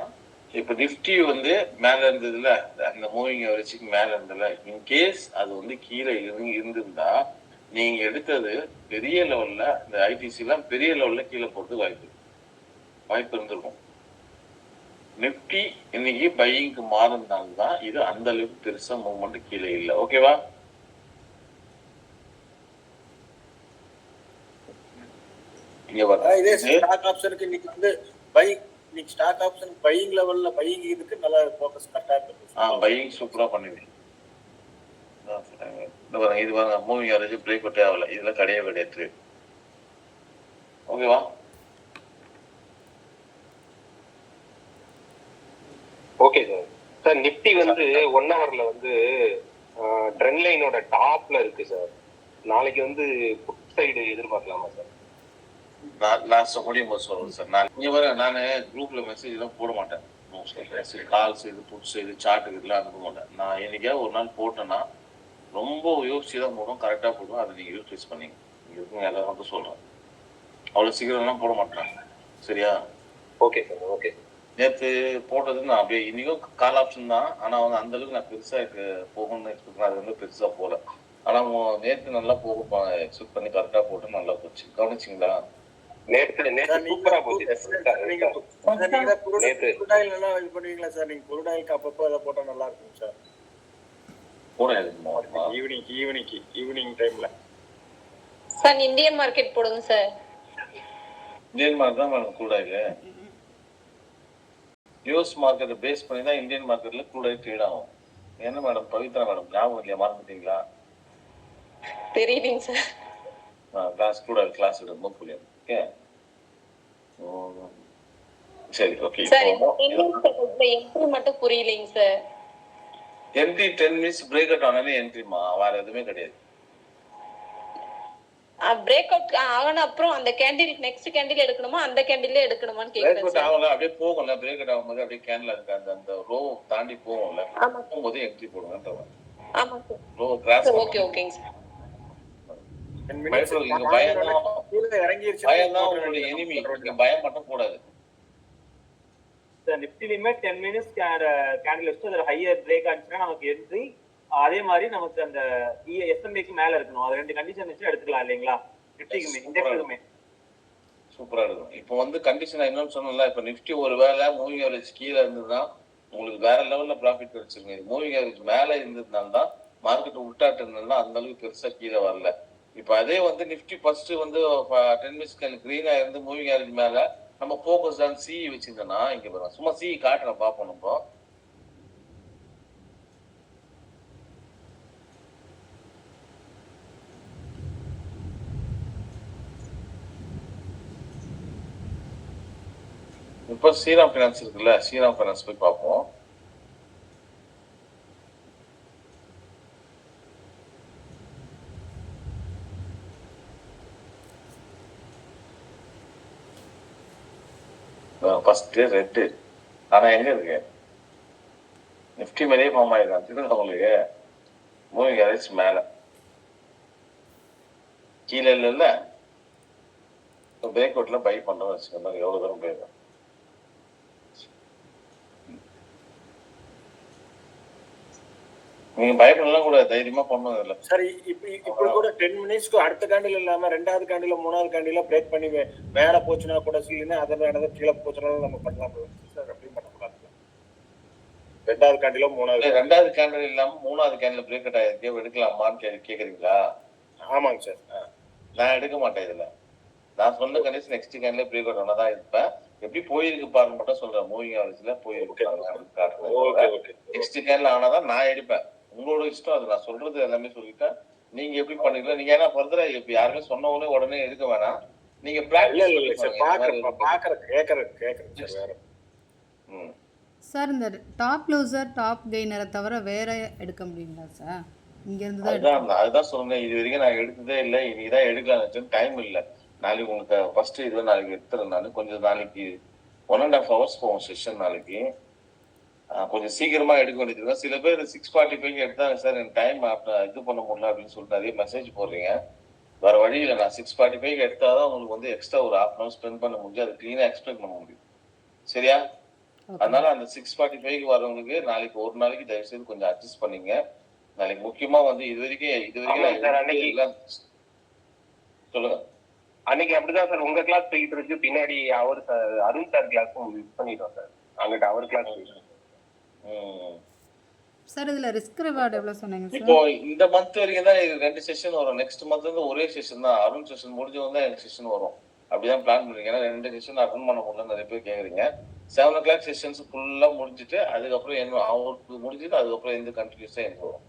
இப்ப நிஃப்டி வந்து மேல இருந்ததுல, அந்த மூவிங் அவரேஜுக்கு மேல இருந்ததுல, இன்கேஸ் அது வந்து கீழே இருந்திருந்தா நீங்க எடுத்தது பெரிய லெவல்ல, இந்த ஐடிசி எல்லாம் பெரிய லெவல்ல கீழே போறது வாய்ப்பு இருந்திருக்கும். நிஃப்டி இன்னைக்கு பையிங்க்கு மாறினால்தான் இது அந்த அளவுக்கு பெருசா மூவ்மெண்ட் கீழே இல்லை. ஓகேவா? இங்க வர இதே ஸ்டாக் ஆப்ஷனுக்கு இன்னைக்கு வந்து இன்னைக்கு ஸ்டாக் ஆப்ஷன் பையிங் லெவல்ல பையிங் இதுக்கு நல்லா ஃபோக்கஸ் கரெக்டா இருக்கு. பையிங் சூப்பரா பண்ணுவீங்க. இது பாருங்க, மூவிங் ஆவரேஜ் பிரேக் அவுட்டே ஆகல, இதுல கிடையாது. ஓகேவா? Okay sir. சார் நிப்டி வந்து 1 ஹவர்ல வந்து ட்ரெண்ட் லைனோட டாப்ல இருக்கு சார். நாளைக்கு வந்து புட் சைடு எதிர்பார்க்கலாமா சார்? நான் சொல்றேன் சார். நான் இங்க வர நான் குரூப்ல மெசேஜ் எல்லாம் போட மாட்டேன். கால்ஸ் இது புட்ஸ் இது சார்ட் இதெல்லாம் அனுப்ப மாட்டேன். நான் என்னைக்கா ஒரு நாள் போட்டேன்னா ரொம்ப யோசிச்சு தான் போடும், கரெக்டா போடும். அதை நீங்க யூட்டிலைஸ் பண்ணீங்க. இங்க எல்லாரும் வந்து சொல்றேன். அவ்வளவு சீக்கிரம் எல்லாம் போட மாட்டேன். சரியா? Okay sir. ஓகே. நேற்று போட்டது நான் அப்படியே இன்னைக்கும் கால் ஆப்ஷன் தான். ஆனா வந்து அந்த அளவுக்கு நான் பெருசா போகணும்னு எக்ஸ்பெக்ட் பண்ணேன். அது வந்து பெருசா போகல. ஆனா நேற்று நல்லா போக எக்ஸ்பெக்ட் பண்ணி கரெக்டா போட்டு நல்லா போச்சு. கவனிச்சிங்களா? நேற்று சூப்பரா போச்சு. நீங்க குருடாயில் நல்லா இது பண்ணுவீங்களா சார்? நீங்க குருடாயிலுக்கு அப்பப்போ அதை போட்டா நல்லா இருக்கும் சார். கூட ஈவினிங் டைம்ல சார் இந்தியன் மார்க்கெட் போடுங்க சார். இந்தியன் மார்க்கெட் தான் மேடம் கூட யூஎஸ் மார்க்கெட்டை பேஸ் பண்ணி தான் இந்தியன் மார்க்கெட்ல கூட ட்ரேட் ஆகும். என்ன மேடம் பவித்ரா மேடம் ஞாபகம் இல்லையா? மறந்துட்டீங்களா? தெரியுதுங்க சார். கிளாஸ் எடுக்கும் புரியும். ஓகே சரி ஓகே. சார் என்ட்ரி மட்டும் புரியலைங்க sir. Entry 10 minutes break out ஆனாலே என்ட்ரிமா, வேற எதுவுமே கிடையாது. பிரேக் அவுட் ஆன அப்புறம் அந்த கேண்டில் நெக்ஸ்ட் கேண்டில் எடுக்கணுமா அந்த கேண்டில்ல எடுக்கணுமான்னு கேக்குறேன். பிரேக் அவுட் ஆகல அப்படியே போகும்ல. பிரேக் அவுட் ஆகும்போது அப்படியே கேண்டில் இருக்கு அந்த ரோ தாண்டி போகும்ல. போகும்போது என்ட்ரி போடுங்க. ஆமா சார். Row cross. ஓகே ஓகேங்க சார். பயம் தான் உங்களுடைய எனிமி. பயம் மட்டும் கூடாது. நிப்டிலுமே 10 மினிட்ஸ் கேண்டில் வச்சு அதில் ஹையர் பிரேக் ஆச்சுன்னா நமக்கு என்ட்ரி. அதே மாதிரி நமக்கு அந்த எஸ்எம்ஏக்கு மேல இருக்கணும். அது 2 கண்டிஷன் வச்சு எடுத்துக்கலாம் இல்லைங்களா? நிப்டிக்குமே இண்டெக்ஸுக்குமே சூப்பரா இருக்கும். இப்போ வந்து கண்டிஷன் என்னன்னு சொன்னல, இப்போ நிஃப்டி ஒரு வேளை மூவிங் ஆவரேஜ் கீழே இருந்ததுன்னா உங்களுக்கு வேற லெவல்ல ப்ராஃபிட் கிடைச்சிருங்க. இது மூவிங் ஆவரேஜ் மேல இருந்ததுனால தான் மார்க்கெட் உள்டாட்டு இருந்ததுனால அந்த அளவுக்கு பெருசா கீழே வரல. இப்போ அதே வந்து நிஃப்டி ஃபர்ஸ்ட் வந்து 10 மினிட்ஸ் கிரீனா இருந்து மூவிங் ஆவரேஜ் மேல நம்ம ஃபோக்கஸ் தான் சிஇ வச்சிருந்தோம்னா இங்க பாருங்க. சும்மா சிஇ காட்டுறேன் பார்ப்போம். நம்ம இப்போ ஸ்ரீராம் ஃபைனான்ஸ் இருக்குல்ல, ஸ்ரீராம் ஃபைனான்ஸ் போய் பார்ப்போம். First red. ஆனா எங்க இருக்கு? நிஃப்டி மேலேயே ஃபார்ம் ஆயிருக்கான். தெரியுது உங்களுக்கு? மூவிங் ஆவரேஜ் மேல கீழே இல்ல. பிரேக் அவுட்ல பை பண்றோம்னு வச்சுக்கோங்க. எவ்வளவு தூரம் போயிருக்கோம் நீங்க பயப்படலாம் கூட, தைரியமா பண்ணுவது இல்ல. சரி இப்ப கூட 10 மினிட்ஸ்க்கு அடுத்த கேண்டில் இல்லாம 2வது கேண்டில் 3வது கேண்டில பிரேக் பண்ணி மேல போச்சுன்னா கூட இல்லைன்னா அதை கீழே போச்சுனாலும் நம்ம பண்ணலாம் சார். அப்படி பண்ணக்கூடாது. 2வது கேண்டில 2வது கேண்டில் இல்லாம 3வது கேண்டில் பிரேக் அவுட் ஆயிருக்கு, எடுக்கலாமான்னு கேக்குறீங்களா? ஆமாங்க சார். நான் எடுக்க மாட்டேன். இதுல நான் சொன்ன condition next candle break out ஆனதான் இருப்பேன். எப்படி போயிருக்கு பாருங்க மட்டும் சொல்றேன். மூவிங் ஆவரேஜ்ல போயிருக்கு நெக்ஸ்ட் கேண்டில் ஆனாதான் நான் எடுப்பேன். உங்களோட இஷ்டம். அது நான் சொல்றது எல்லாமே சொல்லிட்டேன். நீங்க எப்படி பண்ணீங்களா? நீங்க ஏன்னா ஃபர்தரா இப்ப யாருமே சொன்ன உடனே எடுக்க வேணாம். நீங்க சார் இந்த டாப் லூசர் டாப் கெய்னரை தவிர வேற எடுக்க முடியுங்களா சார்? இங்க இருந்து தான் அதுதான் சொல்றேன். இது வரைக்கும் நான் எடுத்ததே இல்லை. இன்னைக்குதான் எடுக்கலாம். டைம் இல்லை. நாளைக்கு உங்களுக்கு ஃபர்ஸ்ட் இது நாளைக்கு எடுத்துறேன். நான் கொஞ்சம் நாளைக்கு 1.5 hours போவோம் செஷன். நாளைக்கு கொஞ்சம் சீக்கிரமா எடுக்க வேண்டியது. சில பேர் 6:45 எடுத்தாங்க சார். எனக்கு டைம் இது பண்ண முடியல அப்படின்னு சொல்லிட்டு நிறைய மெசேஜ் போடுறீங்க. வேற வழி இல்லை. நான் 6:45 எடுத்தாதான் உங்களுக்கு வந்து எக்ஸ்ட்ரா ஒரு 1/2 hour ஸ்பெண்ட் பண்ண முடியும். அது கிளீனா எக்ஸ்பிளைன் பண்ண முடியும். சரியா? அதனால அந்த 6:45 வரவங்களுக்கு நாளைக்கு ஒரு நாளைக்கு தயவு செய்து கொஞ்சம் அட்ஜஸ்ட் பண்ணீங்க. நாளைக்கு முக்கியமா வந்து இது வரைக்கும் சொல்லுங்க. அன்னைக்கு அப்படிதான் சார் உங்க கிளாஸ் போயிட்டு இருக்கு. பின்னாடி அவர் அருண் சார் கிளாஸும் மிஸ் பண்ணிட்டோம் சார். அங்கிட்ட அவர் கிளாஸ் சார். இதுல ரிஸ்க் ரிவார்ட் எவ்வளவு சொன்னீங்க சார்? இப்போ இந்த மந்த் வரைக்கும் தான் 2 செஷன் வரும். நெக்ஸ்ட் மந்த் வந்து ஒரே செஷன் தான். அருண் செஷன் முடிஞ்சவங்க தான் எனக்கு செஷன் வரும். அப்படிதான் பிளான் பண்ணுறீங்க. ஏன்னா 2 செஷன் அட்டன் பண்ண முடியல நிறைய பேர் கேக்குறீங்க. 7 o'clock செஷன்ஸ் ஃபுல்லா முடிஞ்சிட்டு அதுக்கப்புறம் என்ன அவருக்கு முடிஞ்சிட்டு அதுக்கப்புறம் எந்த கண்டினியூஸா எனக்கு வரும்.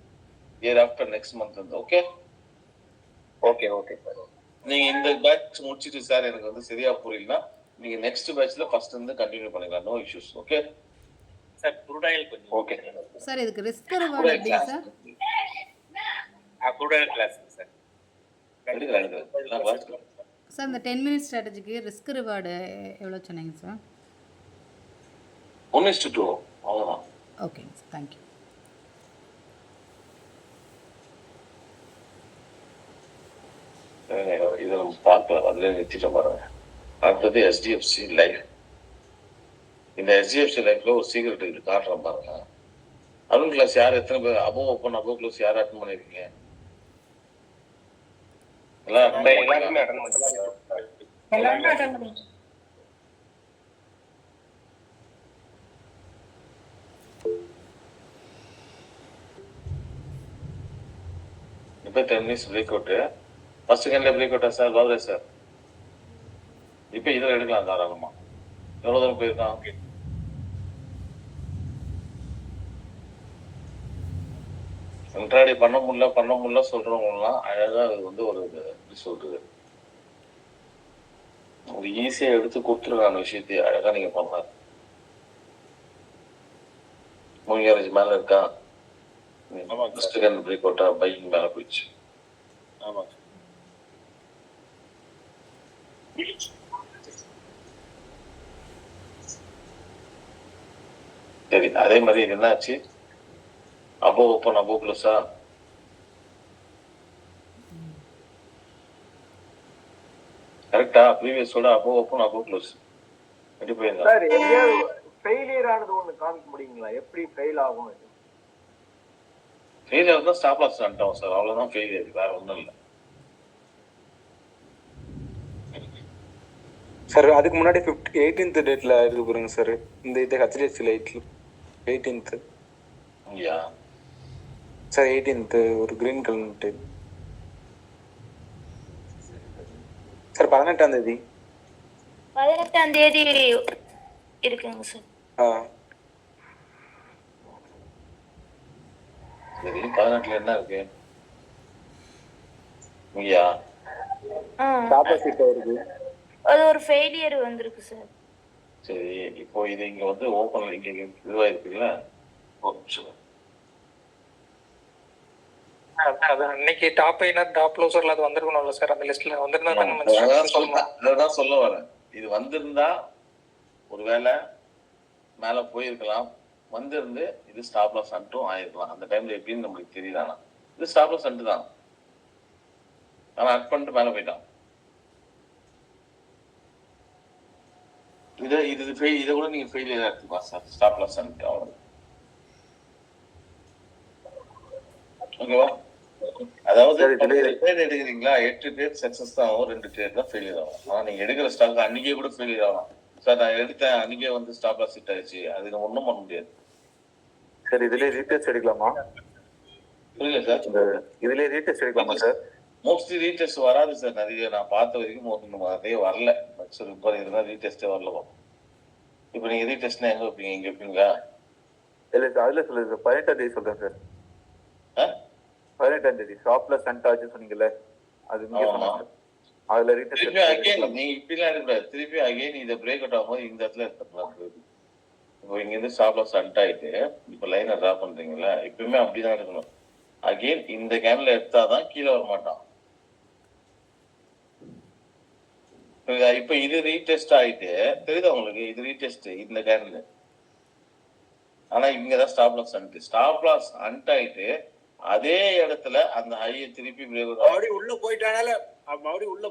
இயர் ஆஃப்டர் நெக்ஸ்ட் மந்த் வந்து. Okay okay okay sir. நீங்க இந்த பேட்ச் முடிச்சிட்டு சார் எனக்கு வந்து சரியா புரியலன்னா நீங்க நெக்ஸ்ட் பேட்ச்ல ஃபர்ஸ்ட் இருந்து கண்டினியூ பண்ணிக்கலாம். No issues. Okay sir crude oil கொஞ்சம் ஓகே சார் இதுக்கு ரிஸ்க் ரிவார்டு எப்படிங்க sir? crude oil class sir. எடுக்கிறேன் சார் இந்த 10 மினிட்ஸ் ஸ்ட்ராட்டஜிக்கு ரிஸ்க் ரிவார்டு எவ்வளோ சொன்னீங்க சார்? 1:2 அவ்வளோதான். ஓகேங்க சார், தேங்க்யூ. இதை நம்ம பார்க்கலாம், அதுல நிறுத்திட்ட பாருங்க. அடுத்தது HDFC லைஃப். இந்த HDFC லைஃப்ல ஒரு சீக்ரெட் இது காட்டுறேன் பாருங்க. அருண் கிளாஸ் யார் எத்தனை பேர் அபோவ் ஓப்பன் அபோவ் க்ளோஸ் யார் அட்டன் பண்ணிருக்கீங்க? எல்லாருமே அட்டன் பண்ணுறாங்க. எல்லாருமே அட்டன் பண்ணுங்க. இப்போ 10 மினிட்ஸ் பிரேக் அவுட்டு. ஃபர்ஸ்ட் செகண்ட்ல பிரேக் அவுட்டா சார்? பாபரே சார் இப்போ இதில் எடுக்கலாம் தாராளமா. எவ்வளோ தூரம் போயிருக்கான்? இன்ட்ராடே பண்ண முடியல சொல்றவங்கலாம் அழகா அது வந்து ஒரு எப்படி சொல்றது, ஒரு ஈஸியா எடுத்து கொடுத்துருக்கான விஷயத்தையே அழகா நீங்க பண்ணலாம். மூவிங் மேல இருக்கா? ஃபர்ஸ்ட் செகண்ட் பிரேக் அவுட்டா பைக்கிங் மேல போயிடுச்சு. ஆமா சரி, அதே மாதிரி இது என்னாச்சு? அபோவ் ஓப்பன் அபோவ் க்ளோஸா? கரெக்டா? ப்ரீவியஸோட அபோவ் ஓப்பன் அபோவ் க்ளோஸ் எப்படி போயிருந்தா? சார் எங்கேயாவது ஃபெயிலியர் ஆனது ஒன்று காமிக்க முடியுங்களா? எப்படி ஃபெயில் ஆகும் இது? ஃபெயிலியர் தான் ஸ்டாப் லாஸ் வந்துட்டோம் சார், அவ்வளவுதான் ஃபெயிலியர், வேற ஒன்றும் இல்லை. சார் அதுக்கு முன்னாடி 18th டேட்ல இருக்கு பாருங்க சார், இந்த இது HDFC லைட்ல 18th யா சார், 18th ஒரு கிரீன் கலர் டைப் சார். 18ஆம் தேதி 18ஆம் தேதி இருக்குங்க சார். சரி, 18ல என்ன இருக்கு? யா ஆப்போசிட்டா இருக்கு. அது ஒரு ஃபெயிலியர் வந்திருக்கு சார். சரி, இப்போ இது இங்க வந்து ஓப்பன் இங்க இதுவாயிருக்குல்ல, ஒரு நிமிஷம். அது அன்னைக்கு டாப் ஐனர் டாப் க்ளோசர்ல அது வந்திருக்கணும்ல சார், அந்த லிஸ்ட்ல வந்திருந்தா தான் நம்ம அதான் சொல்ல வரேன். இது வந்திருந்தா ஒருவேளை மேல போயிருக்கலாம், வந்திருந்து இது ஸ்டாப் லாஸ் அன்ட்டும் ஆயிருக்கலாம். அந்த டைம்ல எப்படின்னு நம்மளுக்கு தெரியுதானா? இது ஸ்டாப் லாஸ் அன்ட்டு தான், ஆனா அட் பண்ணிட்டு மேல போயிட்டான். இதை கூட நீங்க ஃபெயிலியர் எடுத்துக்கலாம் சார், ஸ்டாப் லாஸ் அன்ட்டு. அவ்வளவு ஓகேவா? அதாவது ட்ரேட் எடுக்கிறீங்களா, 8 ட்ரேட் சக்சஸ் தான் ஆகும், 2 ட்ரேட் தான் ஃபெயிலியர் ஆகும். ஆனா நீங்க எடுக்கிற ஸ்டாக் அன்னைக்கே கூட ஃபெயிலியர் ஆகலாம் சார். நான் எடுத்தேன் அன்னைக்கே வந்து ஸ்டாப் லாஸ் ஹிட் ஆயிடுச்சு, அதுக்கு ஒன்றும் பண்ண முடியாது. சார் இதுலயே ரீடெஸ்ட் எடுக்கலாமா? புரியல சார், இதுலயே ரீடெஸ்ட் எடுக்கலாமா சார்? மோஸ்ட்லி ரீடெஸ்ட் வராது சார். நிறைய நான் பார்த்த வரைக்கும் நிறைய வரல. சார் இப்போ இருந்தால் ரீடெஸ்ட்டே வரல. இப்போ நீங்க ரீடெஸ்ட்னா எங்க வைப்பீங்க? இங்க வைப்பீங்களா? இல்ல சார், அதுல சொல்லுங்க. 18ஆம் தேதி சொல்றேன் சார். 18ஆம் தேதி ஸ்டாப் லாஸ் அன்ட் ஆச்சு சொன்னீங்கல்ல, அது நீங்க சொன்னீங்க. அதுல ரீடெஸ்ட் திருப்பி அகைன் நீங்க இப்படிலாம் எடுக்கக்கூடாது. திருப்பி அகைன் இதை பிரேக் அவுட் ஆகும்போது இந்த இடத்துல எடுத்துக்கலாம். இப்போ இங்க இருந்து ஸ்டாப் லாஸ் அன்ட் ஆயிட்டு இப்போ லைனை டிரா பண்றீங்களா, இப்பவுமே அப்படிதான் எடுக்கணும். அகைன் இந்த கேன்ல எடுத்தாதான் கீழே வர மாட்டான். இப்ப இது ரீடெஸ்ட் ஆயிட்டு தெரியுதா உங்களுக்கு? இது ரீடெஸ்ட் இந்த கேன்ல, ஆனா இங்கதான் stop loss hunt. Stop loss hunt ஆயிட்டு அதே இடத்துல அந்த ஹையை திருப்பி மறுபடியும் உள்ள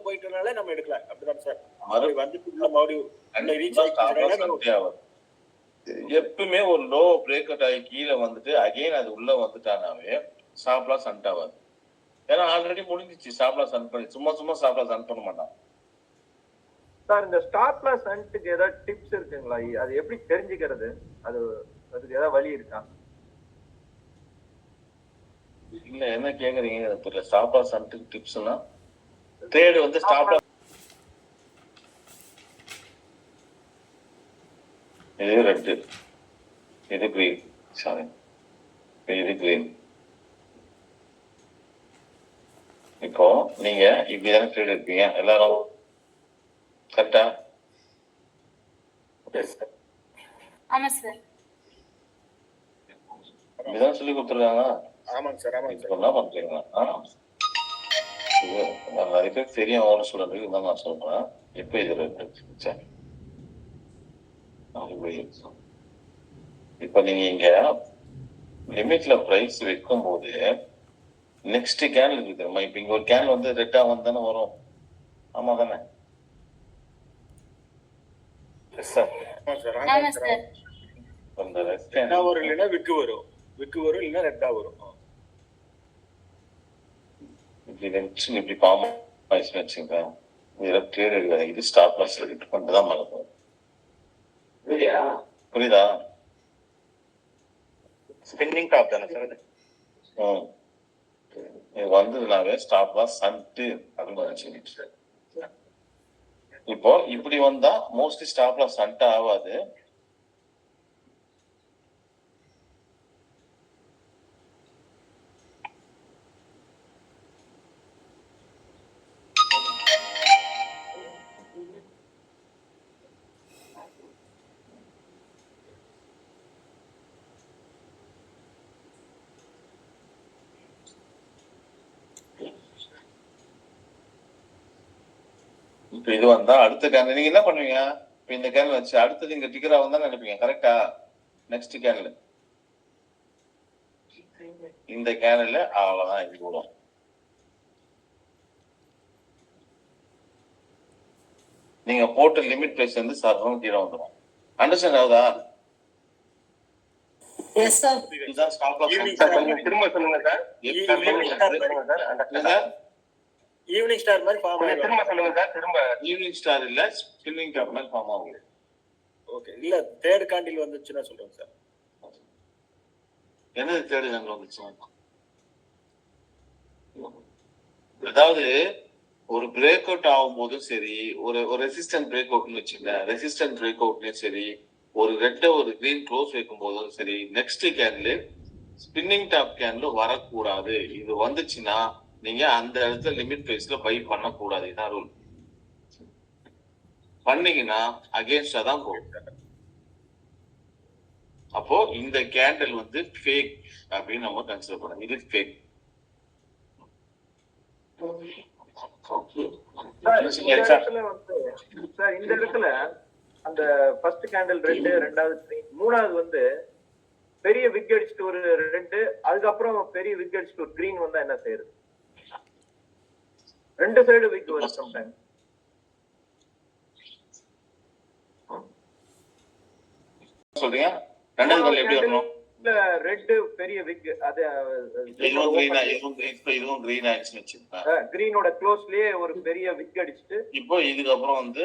போயிட்டனால நம்ம எடுக்கலாம். அப்படிதான் சார், மறுபடியும் வந்துட்டு உள்ள மறுபடியும் எப்பவுமே ஒரு லோ பிரேக் அவுட் ஆகி கீழே வந்துட்டு அகைன் அது உள்ள வந்துட்டானாவே ஸ்டாப் லாஸ் அன்ட் ஆகாது. ஏன்னா ஆல்ரெடி முடிஞ்சிச்சு ஸ்டாப் லாஸ் அன்ட் பண்ணி. சும்மா ஸ்டாப் லாஸ் அன்ட் பண்ண மாட்டான் சார். இந்த ஸ்டாப் லாஸ் அன்ட்டுக்கு ஏதாவது டிப்ஸ் இருக்குங்களா? அது எப்படி தெரிஞ்சுக்கிறது? அதுக்கு ஏதாவது வழி இருக்கா? இல்ல என்ன கேக்குறீங்க புரியல. ஸ்டாப் லாஸ் அன்ட் டிப்ஸ்னா ட்ரேட் வந்து ஸ்டாப் லாஸ் இது ரெட், இது கிரீன், சாரி இது கிரீன். இப்போ நீங்க இப்படிதானே ட்ரேட் எடுப்பீங்க எல்லாரும், கரெக்டா? ஆமா சார். இதுதான் சொல்லி கொடுத்துருக்காங்க. ஆமாங்க சார், ஆமாங்க இப்போ சார். என்ன பண்றீங்க? நிறைய பேர் தெரியும் அவனு சொல்றது, இதுதான் நான் சொல்றேன். எப்ப இது இப்ப நீங்க இங்க லிமிட்ல பிரைஸ் வைக்கும் போது நெக்ஸ்ட் கேன் இருக்கு தெரியுமா? இப்ப இங்க ஒரு கேன் வந்து ரெட்டா வந்தானே வரும். ஆமா தானே? சார் ஆமா சார், ஆமா சார். அந்த ரெட் ரெட்டா வரும், இல்லைன்னா விக்கு வரும், இல்லைன்னா ரெட்டா வரும். இப்படி நெக்ஸ்ட் இப்படி ஃபார்ம் ஆயிடுச்சுன்னு வச்சுங்க, இதெல்லாம் ட்ரேட் எடுக்காது. இது ஸ்டாப் லாஸ் ரெடி பண்ணிட்டு தான் மேலே போகும். புரியுதா? ஸ்பின்னிங் டாப் தானே சார் அது? இது வந்ததுனாவே ஸ்டாப் லாஸ் சன்ட்டு அப்படின்னு வச்சுக்கிட்டு. இப்போ இப்படி வந்தா மோஸ்ட்லி ஸ்டாப் லாஸ் சன்ட் ஆகாது. இப்ப இது வந்தா அடுத்த கேன்ல நீங்க என்ன பண்ணுவீங்க? இப்ப இந்த கேன்ல வச்சு அடுத்தது இங்க டிக்கரா வந்தா நினைப்பீங்க, கரெக்டா? நெக்ஸ்ட் கேன்ல இந்த கேன்ல அவ்வளவுதான் இது கூடும். நீங்க போட்ட லிமிட் பிரைஸ் வந்து சர்வம் கீழே வந்துடும். அண்டர்ஸ்டாண்ட் ஆகுதா? Yes sir. இதுதான் ஸ்டாப் லாஸ். திரும்ப சொல்லுங்க சார். ஈவினிங் ஸ்டார் மாதிரி ஃபார்ம் ஆகும். திரும்ப சொல்லுங்க சார். திரும்ப ஈவினிங் ஸ்டார் இல்ல, ஸ்பின்னிங் டாப் மாதிரி ஃபார்ம் ஆகும். ஓகே, இல்ல தேர்ட் கேண்டில் வந்துச்சுன்னா சொல்றேன் சார். என்னது தேர்ட் கேண்டில் வந்துச்சு? அதாவது ஒரு பிரேக் அவுட் ஆகும் போதும் சரி, ஒரு ரெசிஸ்டன்ட் பிரேக் அவுட்னு வச்சுக்கல, ரெசிஸ்டன்ட் பிரேக் அவுட்லயும் சரி, ஒரு ரெட் ஒரு கிரீன் க்ளோஸ் வைக்கும் போதும் சரி, நெக்ஸ்ட் கேன்ல ஸ்பின்னிங் டாப் கேன்ல வரக்கூடாது. இது வந்துச்சுன்னா நீங்க அந்த இடத்துல லிமிட் பிரைஸ்ல பை பண்ணக்கூடாது. இதான் ரூல். பண்ணீங்கன்னா அகேன்ஸ்டா தான் போகும். அப்போ இந்த கேண்டில் வந்து ஃபேக் அப்படின்னு நம்ம கன்சிடர் பண்ணணும். இது ஃபேக். சார் இந்த இடத்துல அந்த ஃபர்ஸ்ட் கேண்டில் ரெண்டு, ரெண்டாவது த்ரீ, மூணாவது வந்து பெரிய விக் அடிச்சுட்டு ஒரு ரெண்டு, அதுக்கப்புறம் பெரிய விக் அடிச்சுட்டு ஒரு கிரீன் வந்தா என்ன செய்யுது? ரெண்டு சைடு விக் வரும் சம்டைம். சொல்றீங்க ரெண்டாவது கேன்ல எப்படி வரணும்? ரெட் பெரிய விக், அது இதுவும் கிரீன் ஆயிடுச்சுன்னு வச்சுக்கோங்க. கிரீனோட க்ளோஸ்லயே ஒரு பெரிய விக் அடிச்சுட்டு இப்போ இதுக்கப்புறம் வந்து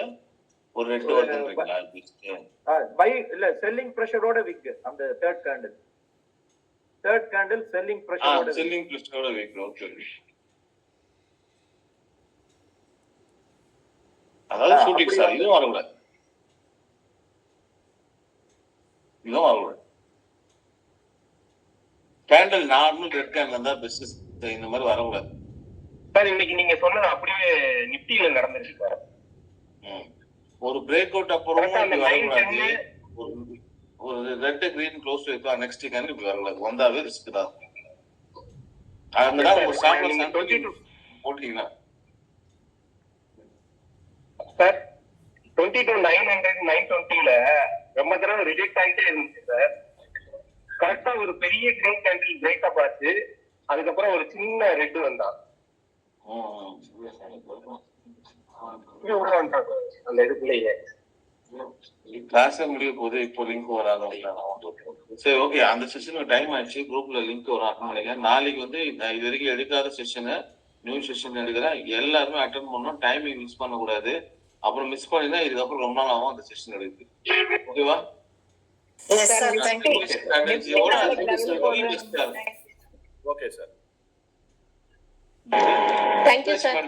ஒரு ரெட் வருதுன்றீங்களா? பை இல்ல செல்லிங் பிரஷரோட விக். அந்த தேர்ட் கேண்டில் செல்லிங் பிரஷரோட விக். ஓகே, அதாவது ஷூட்டிங் ஸ்டார். இதுவும் வரக்கூடாது, இதுவும் வரக்கூடாது. கேண்டில் நார்மல் ரெட் கேண்டில் இருந்தா பெஸ்ட். இந்த மாதிரி வரக்கூடாது சார். இன்னைக்கு நீங்க சொன்னது அப்படியே நிப்டியில நடந்துருச்சு சார். ஒரு பிரேக் அவுட் அப்புறம் வரக்கூடாது. ஒரு ரெட் கிரீன் க்ளோஸ் வைப்பா, நெக்ஸ்ட் கேண்டில் இப்படி வரக்கூடாது. வந்தாவே ரிஸ்க் தான். அதனால ஒரு ஸ்டாப் லாஸ் போட்டீங்கன்னா சார் 22,900 920ல ரொம்ப தடவை ரிஜெக்ட் ஆகிட்டே இருந்துச்சு சார். கரெக்டா ஒரு பெரிய கிரீன் கேண்டில் பிரேக்கப் ஆச்சு, அதுக்கப்புறம் ஒரு சின்ன ரெட் வந்தான். அந்த இதுக்குள்ளேயே கிளாஸே முடிய போது. இப்போ லிங்க் வராது. சரி, ஓகே. அந்த செஷனுக்கு டைம் ஆயிடுச்சு. குரூப்ல லிங்க் வரும், அட்டன் பண்ணிக்க. நாளைக்கு வந்து நான் இது வரைக்கும் எடுக்காத செஷனு, நியூ செஷன் எடுக்கிறேன். எல்லாருமே அட்டன் பண்ணணும். டைமிங் மிஸ் பண்ணக்கூடாது. அப்புறம் மிஸ் பண்ணினா இதுக்கப்புறம் ரொம்ப நாள் ஆகும் அந்த செஷன் எடுக்குது. ஓகேவா? Okay sir. Thank you sir.